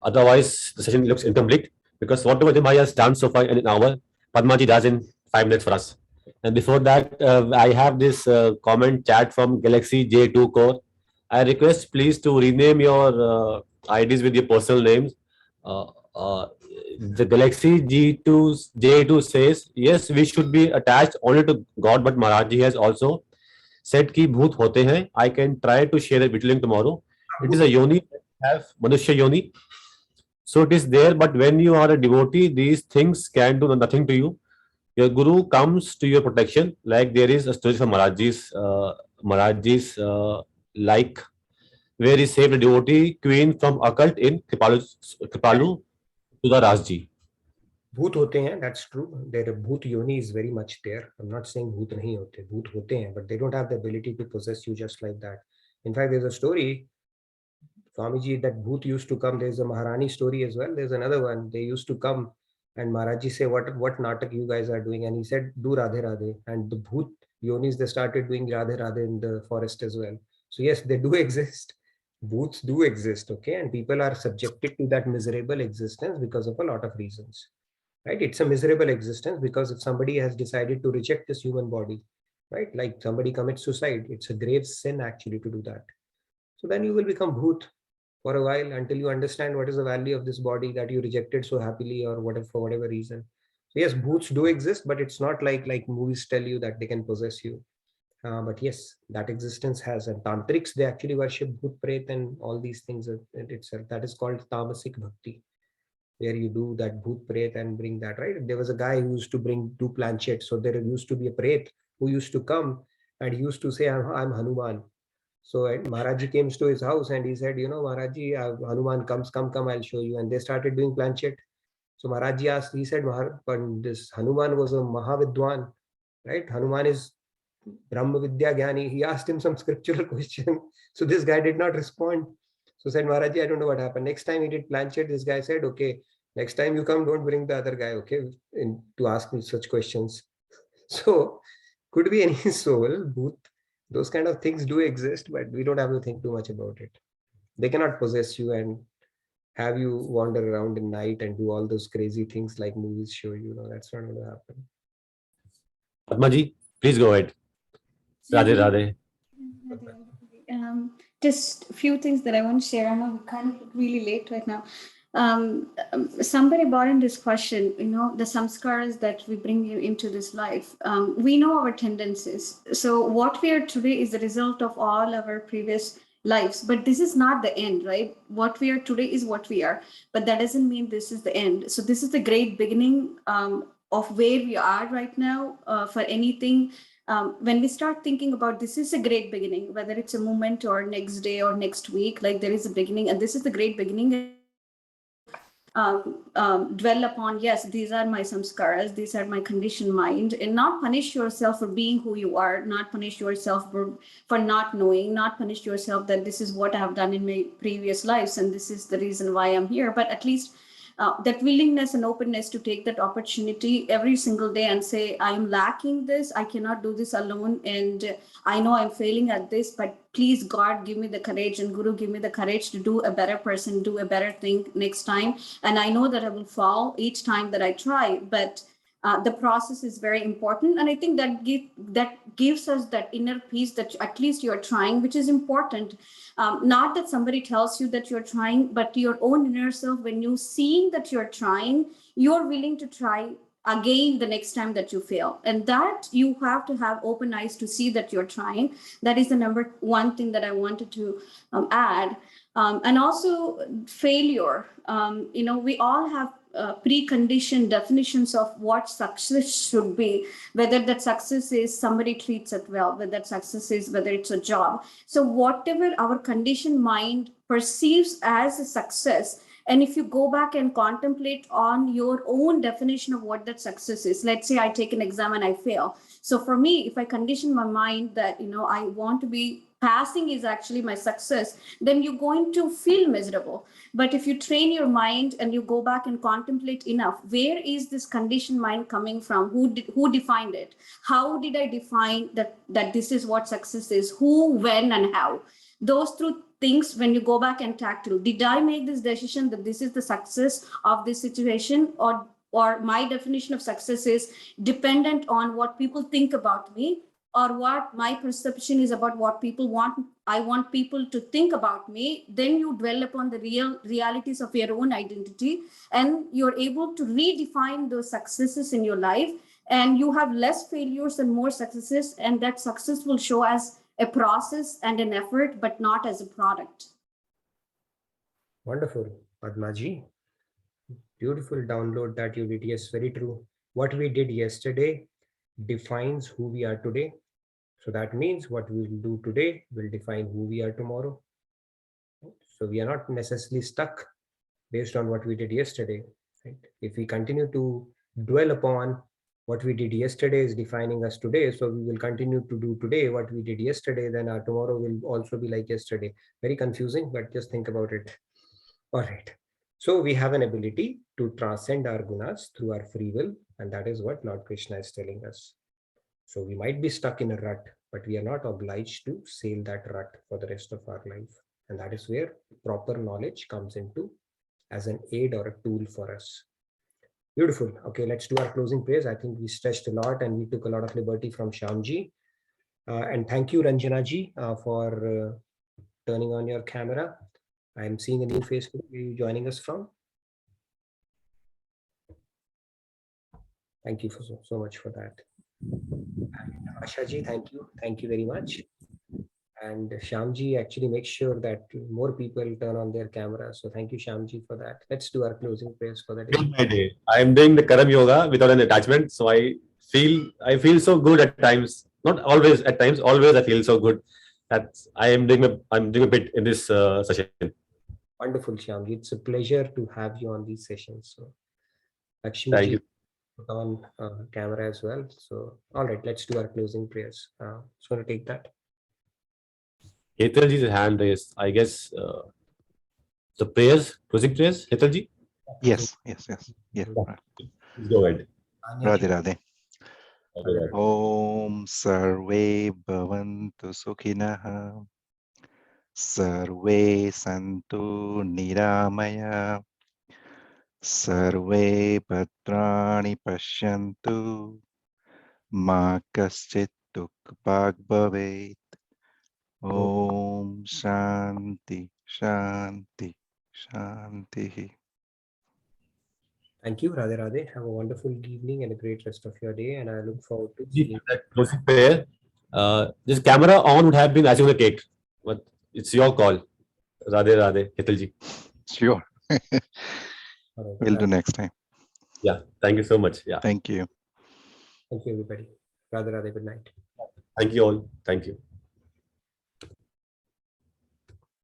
Otherwise, the session looks incomplete because whatever Bhai has done so far in an hour, Padmaji does in 5 minutes for us. And before that, I have this comment chat from Galaxy J2 Core. I request please to rename your IDs with your personal names. The Galaxy J2 says, yes, we should be attached only to God, but Maharaji has also said ki bhoot hote hain. I can try to share the video link tomorrow. It is a yoni, have Manushya yoni. So it is there, but when you are a devotee, these things can do nothing to you. Your guru comes to your protection. Like there is a story from Maharajji's like where he saved a devotee queen from occult in Kripalu to the Rajji. Bhoot hote hain, that's true. Their bhoot yoni is very much there. I'm not saying bhoot nahi hote. Bhoot hote hain, but they don't have the ability to possess you just like that. In fact, there's a story, Swamiji, that bhoot used to come. There's a Maharani story as well. There's another one. They used to come and Maharaji say, what natak you guys are doing? And he said, do Radhe Radhe. And the bhoot yonis, they started doing Radhe Radhe in the forest as well. So yes, they do exist. Bhoots do exist, okay, and people are subjected to that miserable existence because of a lot of reasons, right? It's a miserable existence because if somebody has decided to reject this human body, right, like somebody commits suicide, it's a grave sin actually to do that. So then you will become bhoot for a while until you understand what is the value of this body that you rejected so happily or whatever, for whatever reason. So yes, bhoots do exist, but it's not like movies tell you that they can possess you. But yes, that existence has, and tantrics, they actually worship bhoot pret and all these things in itself. That is called tamasic bhakti, where you do that bhoot pret and bring that, right? There was a guy who used to do planchette. So there used to be a pret who used to come and he used to say, I'm Hanuman. So Maharaji came to his house and he said, Maharaji, Hanuman comes, come, I'll show you. And they started doing planchette. So Maharaji asked, he said, but this Hanuman was a Mahavidwan, right? Hanuman is Brahma Vidya Gyani. He asked him some scriptural question. So this guy did not respond. So said, Maharaji, I don't know what happened. Next time he did planchette, this guy said, okay, next time you come, don't bring the other guy, okay, to ask me such questions. So could be any soul, booth, those kind of things do exist, but we don't have to think too much about it. They cannot possess you and have you wander around in night and do all those crazy things like movies show you. No, that's not going to happen. Padmaji, please go ahead. Radhe Radhe. Just a few things that I want to share. I know we're kind of really late right now. Somebody brought in this question, the samskaras that we bring you into this life. We know our tendencies. So what we are today is the result of all our previous lives, but this is not the end, right? What we are today is what we are, but that doesn't mean this is the end. So this is the great beginning of where we are right now for anything. When we start thinking about this is a great beginning, whether it's a moment or next day or next week, like there is a beginning, and this is the great beginning. Dwell upon, yes, these are my samskaras, these are my conditioned mind, and not punish yourself for being who you are, not punish yourself for not knowing, not punish yourself that this is what I have done in my previous lives and this is the reason why I'm here, but at least that willingness and openness to take that opportunity every single day and say, I am lacking this, I cannot do this alone, and I know I'm failing at this, but please God, give me the courage, and Guru, give me the courage to do a better person, do a better thing next time. And I know that I will fall each time that I try, but the process is very important. And I think that gives us that inner peace that at least you're trying, which is important. Not that somebody tells you that you're trying, but your own inner self, when you seeing that you're trying, you're willing to try again the next time that you fail. And that you have to have open eyes to see that you're trying. That is the number one thing that I wanted to add. And also failure. We all have preconditioned definitions of what success should be, whether that success is somebody treats it well, whether that success is whether it's a job. So whatever our conditioned mind perceives as a success, and if you go back and contemplate on your own definition of what that success is, let's say I take an exam and I fail. So for me, if I condition my mind that, I want to be passing is actually my success, then you're going to feel miserable. But if you train your mind and you go back and contemplate enough, where is this conditioned mind coming from? Who defined it? How did I define that this is what success is? Who, when, and how? Those two things, when you go back and tackle, did I make this decision that this is the success of this situation, or my definition of success is dependent on what people think about me, or what my perception is about what people want, I want people to think about me? Then you dwell upon the realities of your own identity, and you're able to redefine those successes in your life, and you have less failures and more successes, and that success will show as a process and an effort, but not as a product. Wonderful, Padmaji. Beautiful download that you did. Yes, very true. What we did yesterday defines who we are today. So that means what we will do today will define who we are tomorrow. So we are not necessarily stuck based on what we did yesterday. Right? If we continue to dwell upon what we did yesterday is defining us today, so we will continue to do today what we did yesterday, then our tomorrow will also be like yesterday. Very confusing, but just think about it. All right. So we have an ability to transcend our gunas through our free will, and that is what Lord Krishna is telling us. So we might be stuck in a rut, but we are not obliged to sail that rut for the rest of our life. And that is where proper knowledge comes into as an aid or a tool for us. Beautiful. Okay, let's do our closing prayers. I think we stretched a lot and we took a lot of liberty from Shyamji. And thank you, Ranjana ji, for turning on your camera. I'm seeing a new face. Where are you joining us from? Thank you so much for that. And Asha ji, thank you. Thank you very much. And Shyamji actually makes sure that more people turn on their camera. So thank you, Shyamji, for that. Let's do our closing prayers for the day. I am doing the Karm Yoga without an attachment. So I feel so good at times. Not always, at times. Always I feel so good that I'm doing a bit in this session. Wonderful, Shyamji. It's a pleasure to have you on these sessions. So Lakshmi Thank ji you. put on camera as well. So all right, let's do our closing prayers. Just want to take that. Hetalji's hand raised. I guess the prayers, closing prayers, Hetalji? Yes. Yeah. Please go ahead. Radhe Radhe. Om Sarve Bhavantu Sukhinah. Sarve Santu Niramaya. Sarve Bhadrani Pashyantu. Ma Kaschit Dukbhag Bhavet. Om Shanti Shanti Shanti. Thank you, Radhe Radhe. Have a wonderful evening and a great rest of your day. And I look forward to seeing That closing prayer. This camera on would have been icing on the cake, but it's your call. Radhe Radhe, Hetalji. Sure. We'll do next time. Yeah. Thank you so much. Yeah. Thank you. Thank you, everybody. Radhe Radhe. Good night. Thank you all. Thank you.